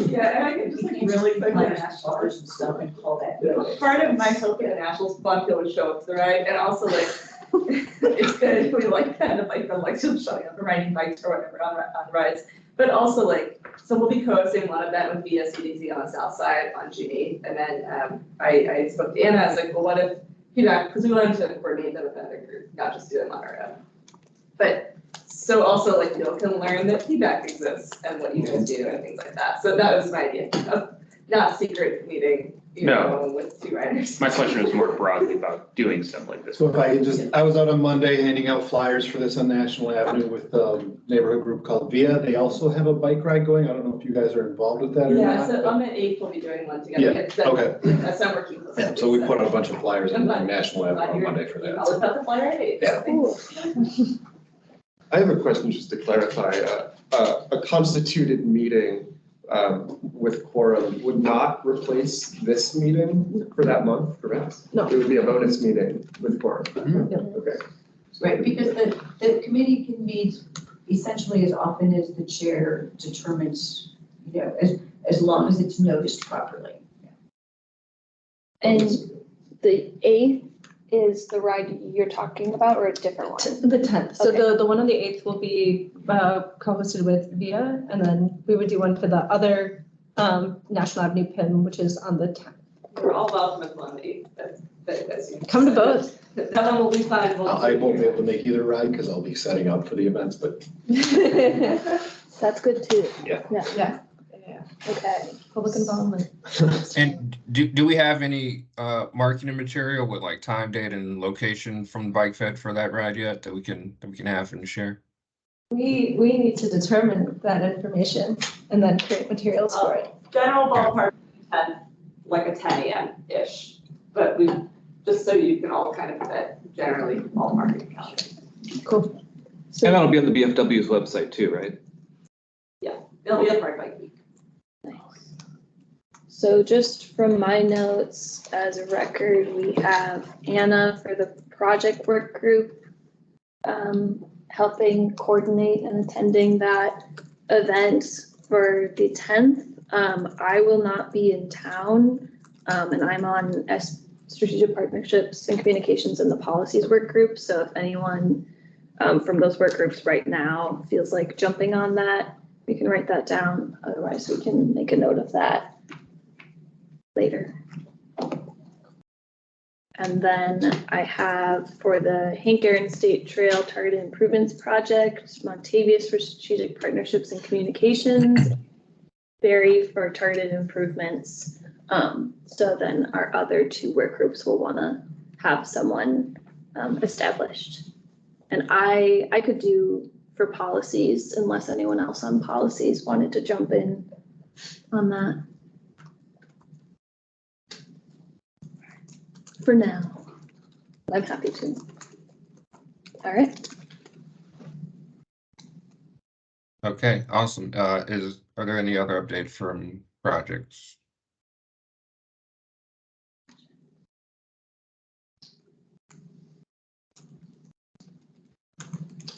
Yeah, and I can just like really quickly. Bars and stuff and call that. Part of my hope at nationals, Bob Hill would show up to the ride, and also like, it's good if we like kind of like the like just showing up and riding bikes or whatever on rides. But also like, so we'll be co-hosting one event with BSCDC on the south side on June 8th. And then I spoke to Anna, I was like, well, what if, because we wanted to coordinate them with another group, not just do them on our own. But so also like people can learn that feedback exists and what you guys do and things like that. So that was my idea of not secret meeting, with 2 riders. My question was more broadly about doing stuff like this. So if I could just, I was out on Monday handing out flyers for this on National Avenue with a neighborhood group called VIA. They also have a bike ride going. I don't know if you guys are involved with that or not. Yeah, so on the 8th, we'll be doing one together. Yeah, okay. That's not working. Yeah, so we put out a bunch of flyers on National Avenue on Monday for All that. about the flyer aid. Yeah. I have a question just to clarify. A constituted meeting with quorum would not replace this meeting for that month, correct? No. It would be a bonus meeting with quorum. Okay. Right, because the committee can meet essentially as often as the chair determines, as long as it's noticed properly. And the 8th is the ride you're talking about, or a different one? The 10th. So the one on the 8th will be co-hosted with VIA, and then we would do one for the other National Avenue PIM, which is on the 10th. We're all welcome at Monday, as you. Come to both. That one will be fun. I won't be able to make either ride because I'll be setting up for the events, but That's good too. Yeah. Yeah. Okay. Public involvement. And do we have any marketing material with like time, date, and location from Bike Fed for that ride yet that we can have and share? We need to determine that information and then create materials for it. General ballpark, 10, like a 10 a.m.-ish, but we, just so you can all kind of fit generally ballpark it calendar. Cool. And that'll be on the BFW's website too, right? It'll be a part bike week. So just from my notes as a record, we have Anna for the project work group, helping coordinate and attending that event for the 10th. I will not be in town, and I'm on strategic partnerships and communications in the policies work group. So if anyone from those work groups right now feels like jumping on that, we can write that down. Otherwise, we can make a note of that later. And then I have for the Hank Aaron State Trail Targeted Improvements Project, Montavious for Strategic Partnerships and Communications, Barry for Targeted Improvements. So then our other two work groups will want to have someone established. And I could do for policies unless anyone else on policies wanted to jump in on that. For now, I'm happy to. All right. Okay, awesome. Are there any other updates from projects?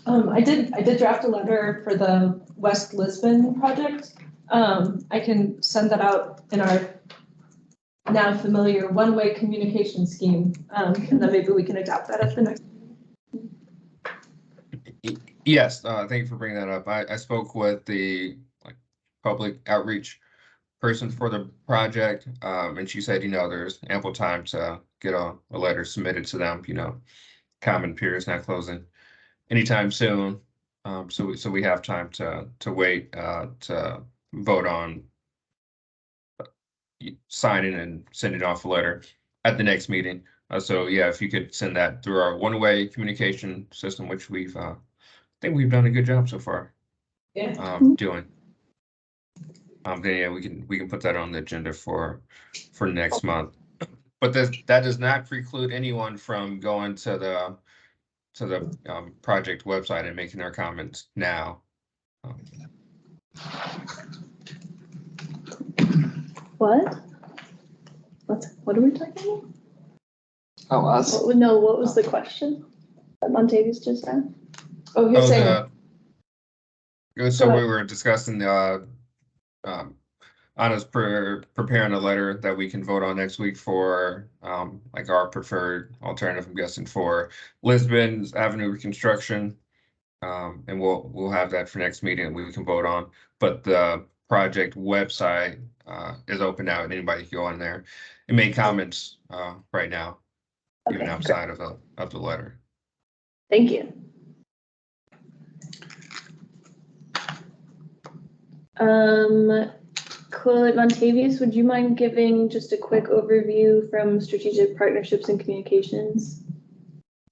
I did draft a letter for the West Lisbon project. I can send that out in our now familiar one-way communication scheme, and then maybe we can adopt that at the next. Yes, thank you for bringing that up. I spoke with the public outreach person for the project, and she said, there's ample time to get a letter submitted to them. Common period is not closing anytime soon, so we have time to wait to vote on signing and sending off a letter at the next meeting. So yeah, if you could send that through our one-way communication system, which we've I think we've done a good job so far. Yeah. Doing. Then yeah, we can put that on the agenda for next month. But that does not preclude anyone from going to the project website and making their comments now. What are we talking about? Oh, us. What was the question that Montavious just asked? Oh, you're saying. So we were discussing Anna's preparing a letter that we can vote on next week for our preferred alternative, I'm guessing, for Lisbon's Avenue reconstruction. And we'll have that for next meeting and we can vote on. But the project website is open now and anybody can go on there and make comments right now, even outside of the letter. Thank you. Montavious, would you mind giving just a quick overview from Strategic Partnerships and Communications?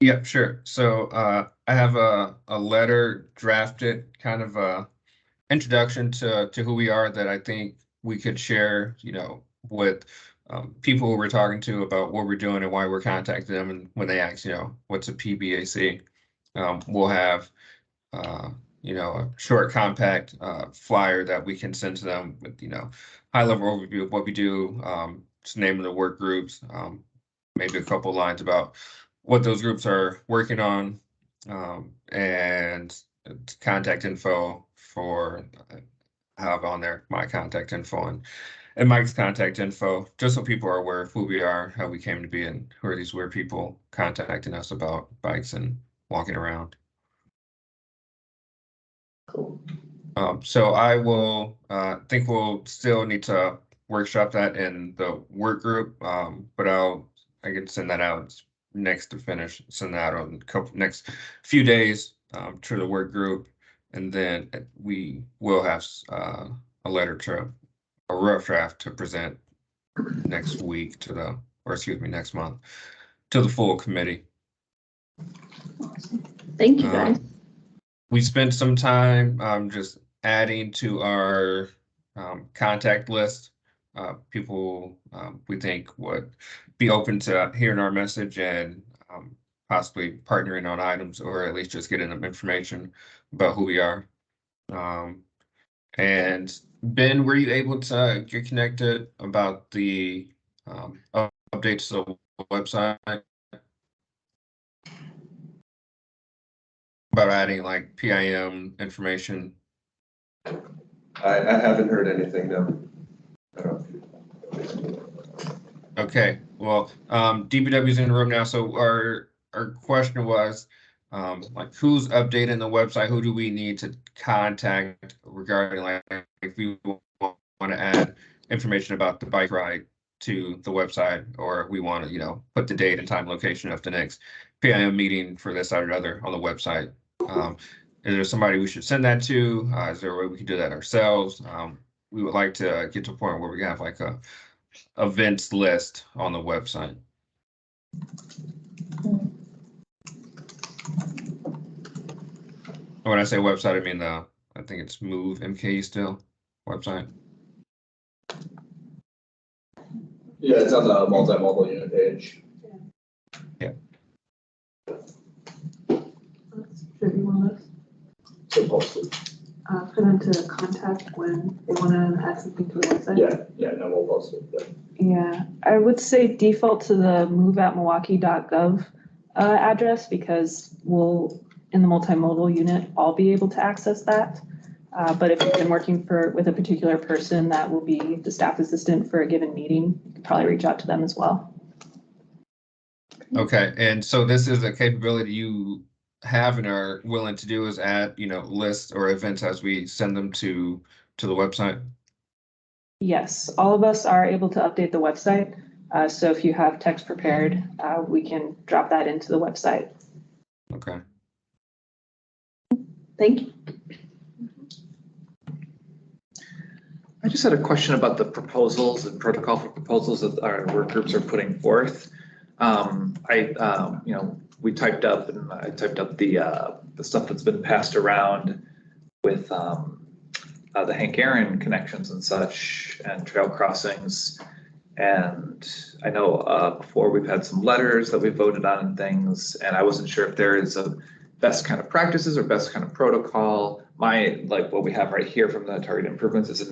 Yep, sure. So I have a letter drafted, kind of a introduction to who we are that I think we could share, with people who we're talking to about what we're doing and why we're contacting them. And when they ask, what's a PBAC, we'll have, a short, compact flyer that we can send to them with, high level overview of what we do, just name of the work groups, maybe a couple lines about what those groups are working on, and contact info for have on there, my contact info and Mike's contact info, just so people are aware of who we are, how we came to be, and who are these weird people contacting us about bikes and walking around. Cool. So I will think we'll still need to workshop that in the work group, but I can send that out next to finish, send that out in next few days to the work group. And then we will have a rough draft to present next week next month to the full committee. Thank you, guys. We spent some time just adding to our contact list. People we think would be open to hearing our message and possibly partnering on items, or at least just getting them information about who we are. And Ben, were you able to get connected about the updates to the website? About adding like PIM information? I haven't heard anything, no. I don't. Okay, well, DPW's in the room now, so our question was, like, who's updating the website? Who do we need to contact regarding, like, if we want to add information about the bike ride to the website, or we want to, you know, put the date and time, location of the next PIM meeting for this, that, or other on the website? Is there somebody we should send that to? Is there a way we can do that ourselves? We would like to get to a point where we have like a events list on the website. When I say website, I mean I think it's Move MKE still website. Yeah, it's on the multimodal unit page. Yeah. Should be one of those. So posted. For them to contact when they want to add something to the website. Yeah, no, we'll post it. Yeah, I would say default to the move@milwaukee.gov address, because we'll, in the multimodal unit, all be able to access that. But if you've been working with a particular person that will be the staff assistant for a given meeting, you can probably reach out to them as well. Okay, and so this is a capability you have and are willing to do, is add, you know, lists or events as we send them to the website? Yes, all of us are able to update the website. So if you have text prepared, we can drop that into the website. Okay. Thank you. I just had a question about the proposals and protocol for proposals that our work groups are putting forth. We typed up, and I typed up the stuff that's been passed around with the Hank Aaron connections and such, and trail crossings. And I know before we've had some letters that we voted on and things, and I wasn't sure if there is a best kind of practices or best kind of protocol. Like what we have right here from the target improvements is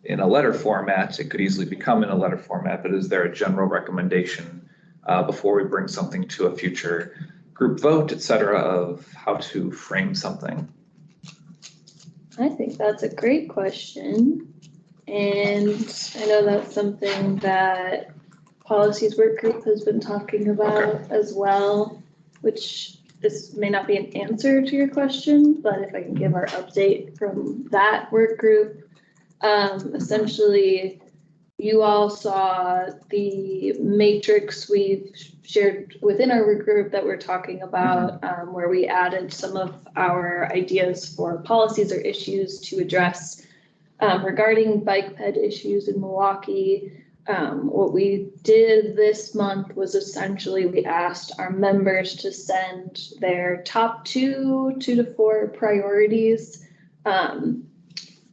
in a letter format. It could easily become in a letter format, but is there a general recommendation before we bring something to a future group vote, et cetera, of how to frame something? I think that's a great question. And I know that's something that policies work group has been talking about as well, which this may not be an answer to your question, but if I can give our update from that work group. Essentially, you all saw the matrix we've shared within our work group that we're talking about, where we added some of our ideas for policies or issues to address regarding bike ped issues in Milwaukee. What we did this month was essentially we asked our members to send their top 2 to 4 priorities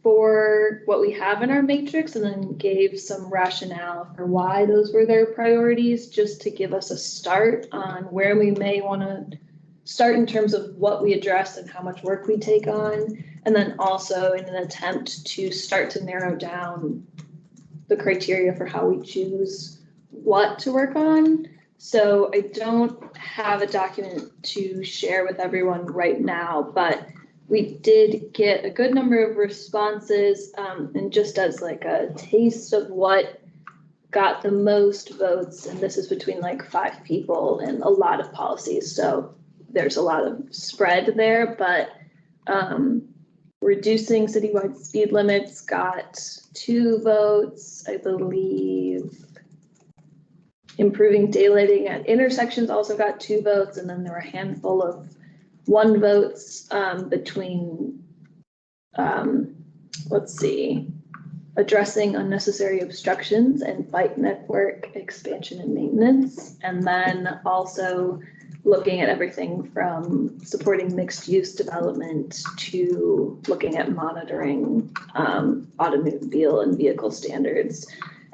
for what we have in our matrix, and then gave some rationale for why those were their priorities, just to give us a start on where we may want to start in terms of what we address and how much work we take on, and then also in an attempt to start to narrow down the criteria for how we choose what to work on. So I don't have a document to share with everyone right now, but we did get a good number of responses, and just as like a taste of what got the most votes, and this is between like 5 people and a lot of policies, so there's a lot of spread there, but reducing citywide speed limits got 2 votes, I believe. Improving daylighting at intersections also got 2 votes, and then there were a handful of 1 votes between, let's see, addressing unnecessary obstructions and bike network expansion and maintenance, and then also looking at everything from supporting mixed use development to looking at monitoring automobile and vehicle standards.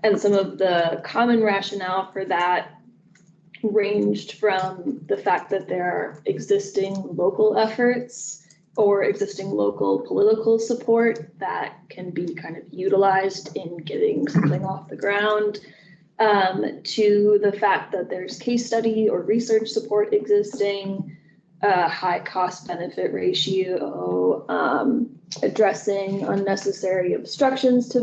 And some of the common rationale for that ranged from the fact that there are existing local efforts or existing local political support that can be kind of utilized in getting something off the ground, to the fact that there's case study or research support existing, high cost benefit ratio, addressing unnecessary obstructions to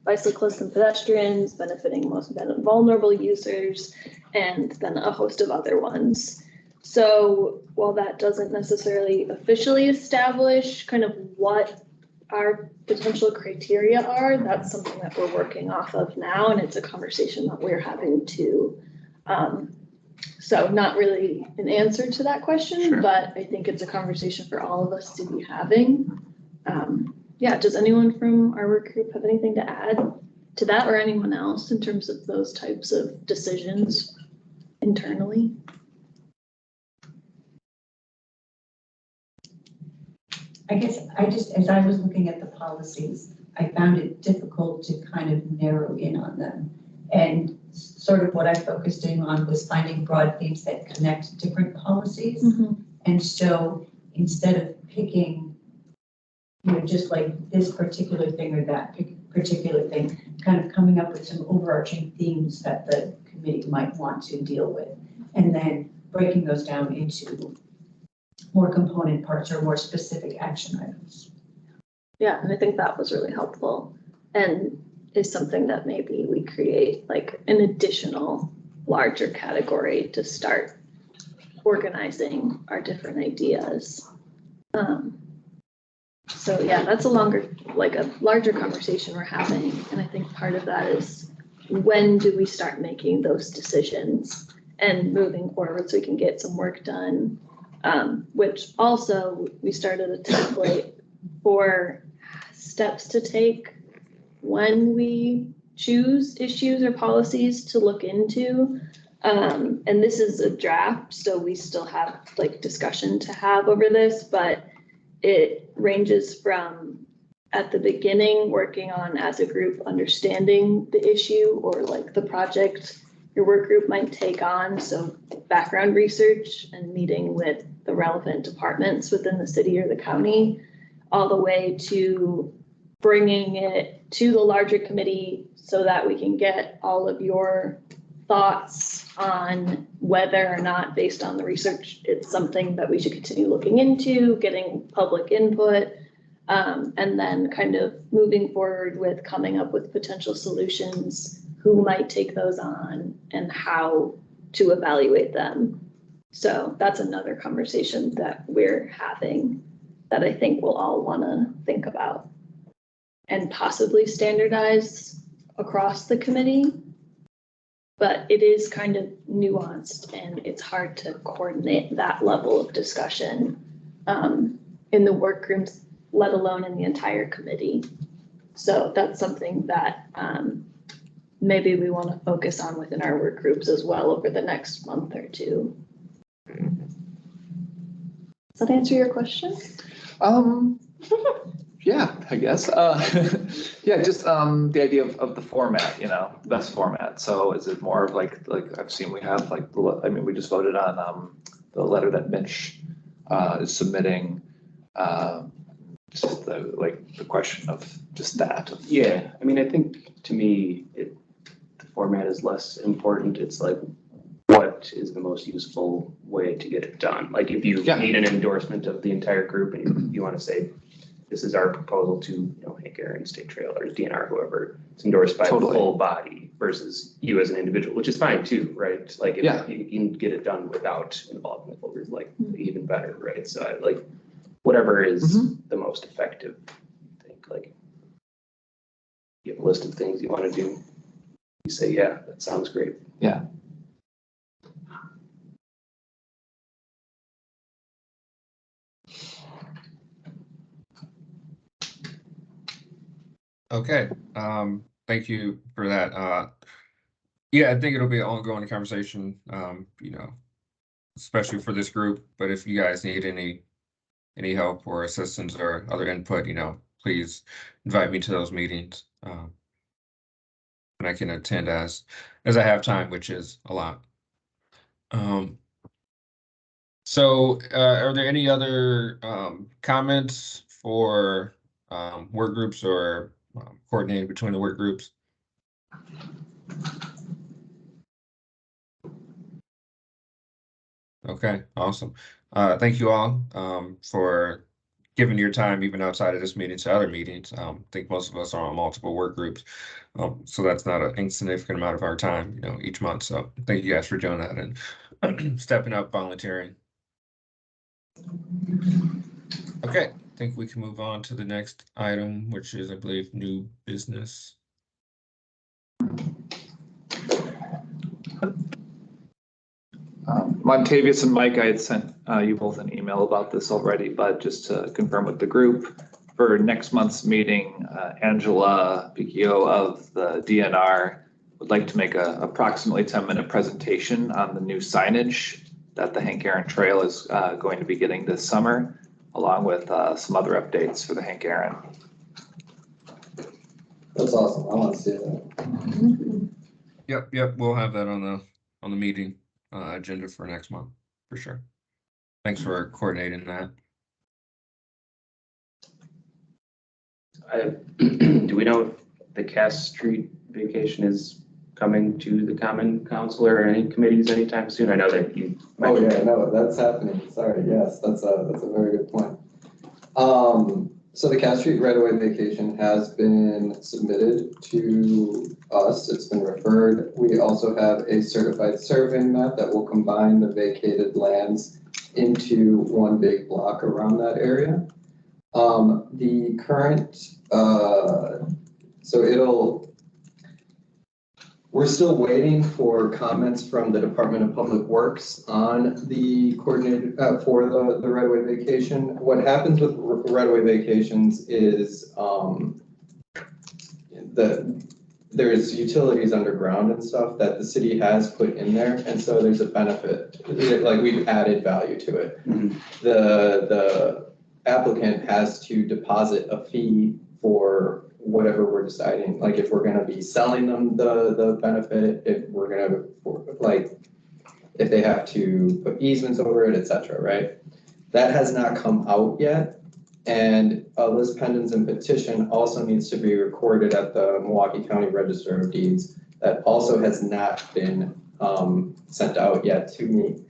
bicyclists and pedestrians, benefiting most vulnerable users, and then a host of other ones. So while that doesn't necessarily officially establish kind of what our potential criteria are, that's something that we're working off of now, and it's a conversation that we're having to. So not really an answer to that question, Sure. but I think it's a conversation for all of us to be having. Yeah, does anyone from our work group have anything to add to that, or anyone else in terms of those types of decisions internally? I guess as I was looking at the policies, I found it difficult to kind of narrow in on them. And sort of what I focused in on was finding broad themes that connect different policies. Mm-hmm. And so instead of picking, just like this particular thing or that particular thing, kind of coming up with some overarching themes that the committee might want to deal with, and then breaking those down into more component parts or more specific action items. Yeah, and I think that was really helpful, and is something that maybe we create like an additional larger category to start organizing our different ideas. So yeah, that's a larger conversation we're having. And I think part of that is, when do we start making those decisions and moving forward so we can get some work done? Which also we started a template for steps to take when we choose issues or policies to look into. And this is a draft, so we still have like discussion to have over this, but it ranges from at the beginning, working on as a group, understanding the issue or like the project your work group might take on. So background research and meeting with the relevant departments within the city or the county, all the way to bringing it to the larger committee so that we can get all of your thoughts on whether or not, based on the research, it's something that we should continue looking into, getting public input, and then kind of moving forward with coming up with potential solutions, who might take those on and how to evaluate them. So that's another conversation that we're having that I think we'll all want to think about and possibly standardize across the committee. But it is kind of nuanced, and it's hard to coordinate that level of discussion in the work groups, let alone in the entire committee. So that's something that maybe we want to focus on within our work groups as well over the next month or two. Does that answer your question? Yeah, I guess. Yeah, just the idea of the format, best format. So is it more of like I've seen we have we just voted on the letter that Mitch is submitting. Just the question of just that. Yeah, I think to me, the format is less important. It's like, what is the most useful way to get it done? Like if you need an endorsement of the entire group and you want to say, this is our proposal to, Hank Aaron State Trail or DNR, whoever, it's endorsed by the full body versus you as an individual, which is fine too, right? Like if you can get it done without involvement, like even better, right? So whatever is the most effective. I think like you have a list of things you want to do. You say, yeah, that sounds great. Yeah. Okay, thank you for that. Yeah, I think it'll be an ongoing conversation, you know, especially for this group. But if you guys need any help or assistance or other input, you know, please invite me to those meetings. And I can attend as I have time, which is a lot. So are there any other comments for work groups or coordinating between the work groups? Okay, awesome. Thank you all for giving your time even outside of this meeting to other meetings. I think most of us are on multiple work groups. So that's not an insignificant amount of our time, you know, each month. So thank you guys for doing that and stepping up, volunteering. Okay, I think we can move on to the next item, which is, I believe, new business. Montavious and Mike, I had sent you both an email about this already, but just to confirm with the group, for next month's meeting, Angela Picchio of the DNR would like to make a approximately 10-minute presentation on the new signage that the Hank Aaron Trail is going to be getting this summer, along with some other updates for the Hank Aaron. That's awesome. I want to see that. Yep, we'll have that on the meeting agenda for next month for sure. Thanks for coordinating that. Do we know if the Cass Street vacation is coming to the Common Council or any committees anytime soon? I know that you. Oh yeah, no, that's happening. Sorry, yes, that's a very good point. So the Cass Street right-of-way vacation has been submitted to us. It's been referred. We also have a certified survey map that will combine the vacated lands into one big block around that area. The current, we're still waiting for comments from the Department of Public Works on the coordinated, for the right-of-way vacation. What happens with right-of-way vacations is there's utilities underground and stuff that the city has put in there, and so there's a benefit, like we've added value to it. Mm-hmm. The applicant has to deposit a fee for whatever we're deciding, like if we're gonna be selling them the benefit, if we're gonna, like, if they have to put easements over it, etc., right? That has not come out yet, and a list pendants and petition also needs to be recorded at the Milwaukee County Register of Deeds. That also has not been sent out yet to me.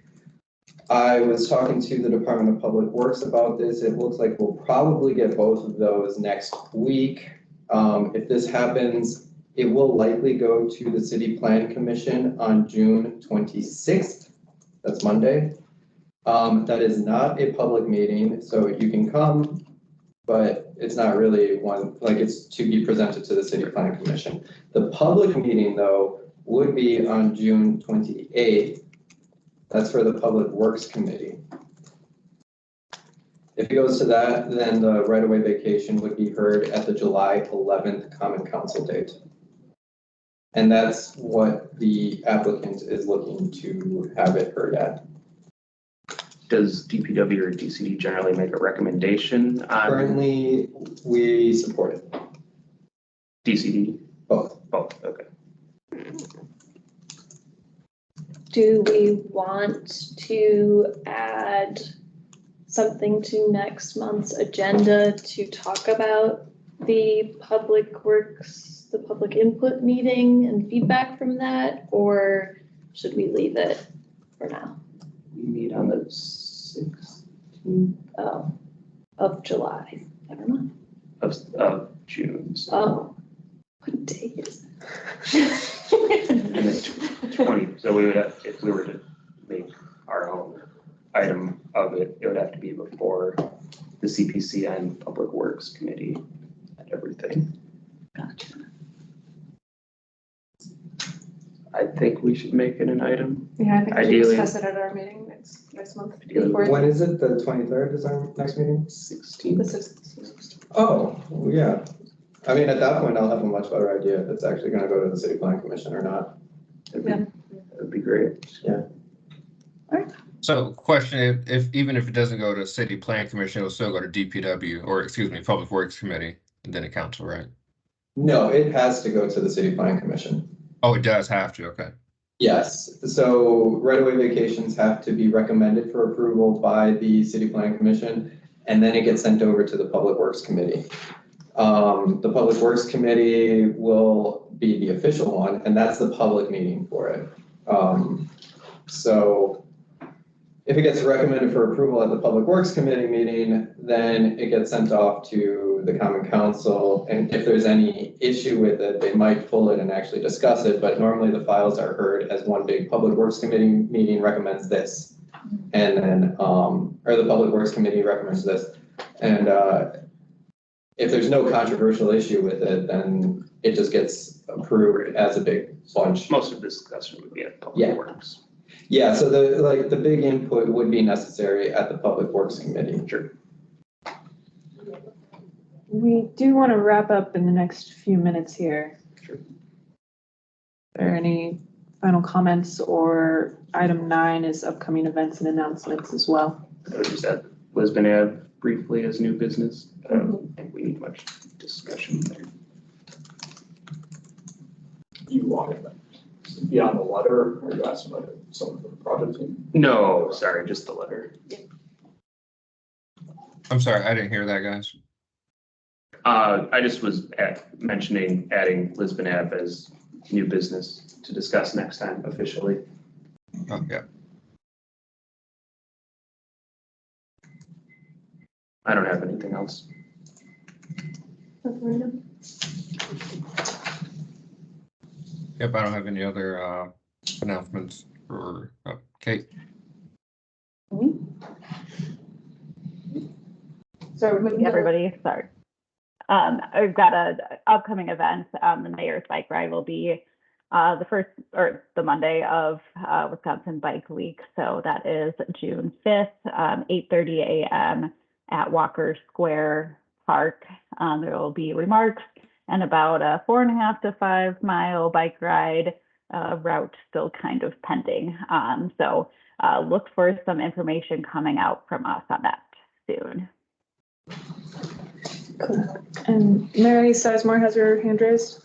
I was talking to the Department of Public Works about this. It looks like we'll probably get both of those next week. If this happens, it will likely go to the City Plan Commission on June 26th. That's Monday. That is not a public meeting, so you can come, but it's not really one, like it's to be presented to the City Plan Commission. The public meeting, though, would be on June 28th. That's for the Public Works Committee. If it goes to that, then the right-of-way vacation would be heard at the July 11th Common Council date. And that's what the applicant is looking to have it heard at. Does DPW or DCD generally make a recommendation on? Currently, we support it. DCD? Both. Both, okay. Do we want to add something to next month's agenda to talk about the public works, the public input meeting and feedback from that, or should we leave it for now? We meet on the 16th Of July, never mind. of June. So. Oh, what day is And then 20, so we would have, if we were to make our own item of it, it would have to be before the CPC and Public Works Committee and everything. Gotcha. I think we should make it an item. Yeah, I think we should Ideally- discuss it at our meeting next month. Ideally- before When is it? The 23rd is our next meeting? 16th. The 6th. Oh, well, yeah. I mean, at that point, I'll have a much better idea if it's actually gonna go to the city plan commission or not. That'd be great. So question, if even if it doesn't go to city plan commission, it'll still go to DPW or excuse me, Public Works Committee and then a council, right? No, it has to go to the city plan commission. Oh, it does have to, okay. Yes, so right-of-way vacations have to be recommended for approval by the city plan commission, and then it gets sent over to the Public Works Committee. The Public Works Committee will be the official one, and that's the public meeting for it. So if it gets recommended for approval at the Public Works Committee meeting, then it gets sent off to the Common Council. And if there's any issue with it, they might pull it and actually discuss it. But normally the files are heard as one big Public Works Committee meeting recommends this. And then, or the Public Works Committee recommends this. And if there's no controversial issue with it, then it just gets approved as a big bunch. Most of the discussion would be at Public Works. Yeah, so the big input would be necessary at the Public Works Committee. Sure. We do want to wrap up in the next few minutes here. Sure. Are there any final comments, or item 9 is upcoming events and announcements as well? I would just add Lisbon Ave briefly as new business. I don't think we need much discussion there. You want it beyond the letter, or you asking about someone from the project team? No, sorry, just the letter. I'm sorry, I didn't hear that, guys. I just was mentioning adding Lisbon Ave as new business to discuss next time officially. Oh, yeah. I don't have anything else. Yep, I don't have any other announcements for Kate. So Everybody, sorry. I've got a upcoming event. The mayor's bike ride will be the Monday of Wisconsin Bike Week. So that is June 5th, 8:30 a.m. at Walker Square Park. There will be remarks and about a 4.5 to 5 mile bike ride route still kind of pending. So look for some information coming out from us on that soon. Cool. And Mary Sizemore has her hand raised.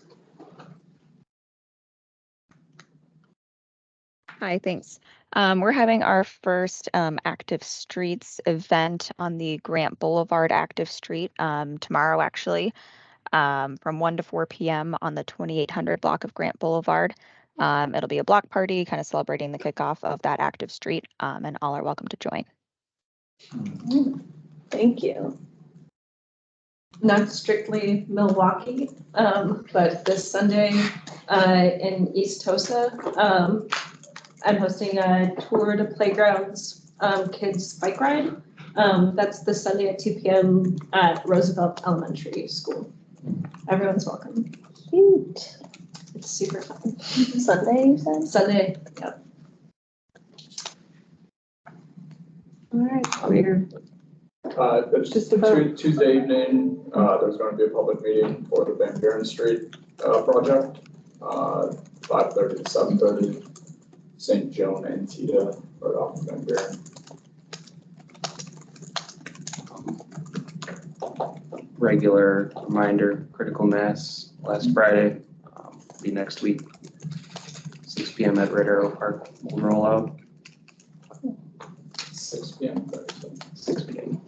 Hi, thanks. We're having our first Active Streets event on the Grant Boulevard Active Street tomorrow, actually, from 1 to 4 p.m. on the 2800 block of Grant Boulevard. It'll be a block party, kind of celebrating the kickoff of that Active Street, and all are welcome to join. Thank you. Not strictly Milwaukee, but this Sunday in East Tosa, I'm hosting a tour to playgrounds kids bike ride. That's this Sunday at 2 p.m. at Roosevelt Elementary School. Everyone's welcome. Cute. It's super fun. Sunday, you said? Sunday, yep. All right, we're Just Tuesday evening, there's going to be a public meeting for the Van Buren Street project, 5:30 to 7:30. St. Joan and Tita, right off of Van Buren. Regular reminder, critical mass last Friday, be next week, 6 p.m. at Red Arrow Park. We'll roll out. 6 p.m. 6 p.m.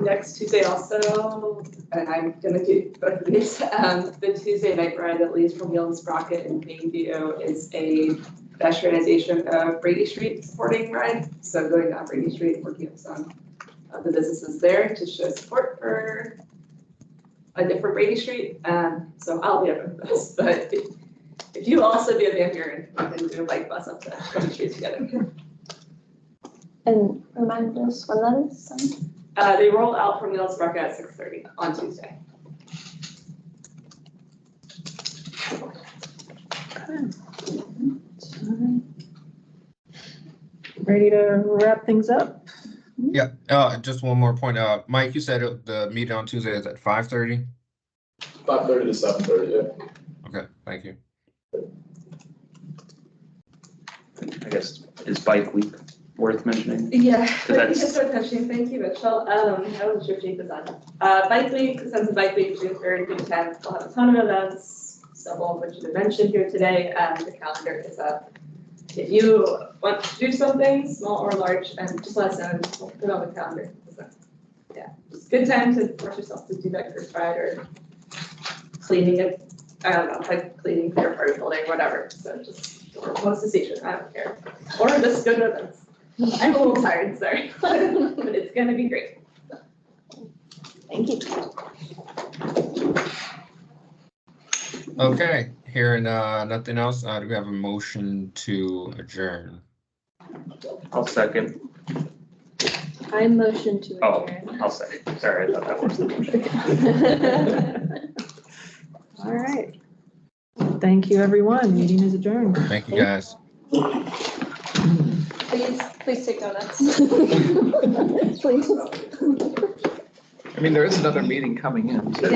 Next Tuesday also, and I'm gonna do both of these, the Tuesday night ride that leaves from Wheel and Sprocket in Plainview is a pedestrianization of Brady Street supporting ride. So going down Brady Street, working with some of the businesses there to show support for a different Brady Street. So I'll be up with this, but if you also be a Van Buren, we can do a bike bus up to Brady Street together. And remind us when that is signed? They roll out from Millsbrook at 6:30 on Tuesday. Ready to wrap things up? Yeah, just one more point. Mike, you said the meeting on Tuesday is at 5:30? 5:30 to 7:30, yeah. Okay, thank you. I guess, is bike week worth mentioning? Yeah, that's- just worth mentioning. Thank you, Mitchell. I wasn't sure if Jake was on. Bike week, since Bike Week, June 3rd, June 10th, we'll have a ton of events, several of which have been mentioned here today, and the calendar is up. If you want to do something, small or large, and just let us know, and we'll put it on the calendar. Yeah, it's a good time to force yourself to do that first ride or cleaning it, I don't know, like cleaning your part of the building, whatever. So just, or post a station, I don't care. Or just go to events. I'm a little tired, sorry, but it's gonna be great. Thank you. Okay, hearing nothing else, do we have a motion to adjourn? I'll second. I motion to Oh, adjourn. I'll second. Sorry, I thought that was the motion. All right. Thank you, everyone. Meeting is adjourned. Thank you, guys. Please take donuts. Please. I mean, there is another meeting coming in. too.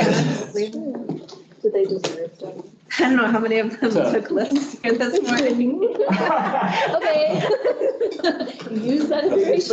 Do they deserve them? I don't know how many of them took lists here this morning. Okay. Use that information.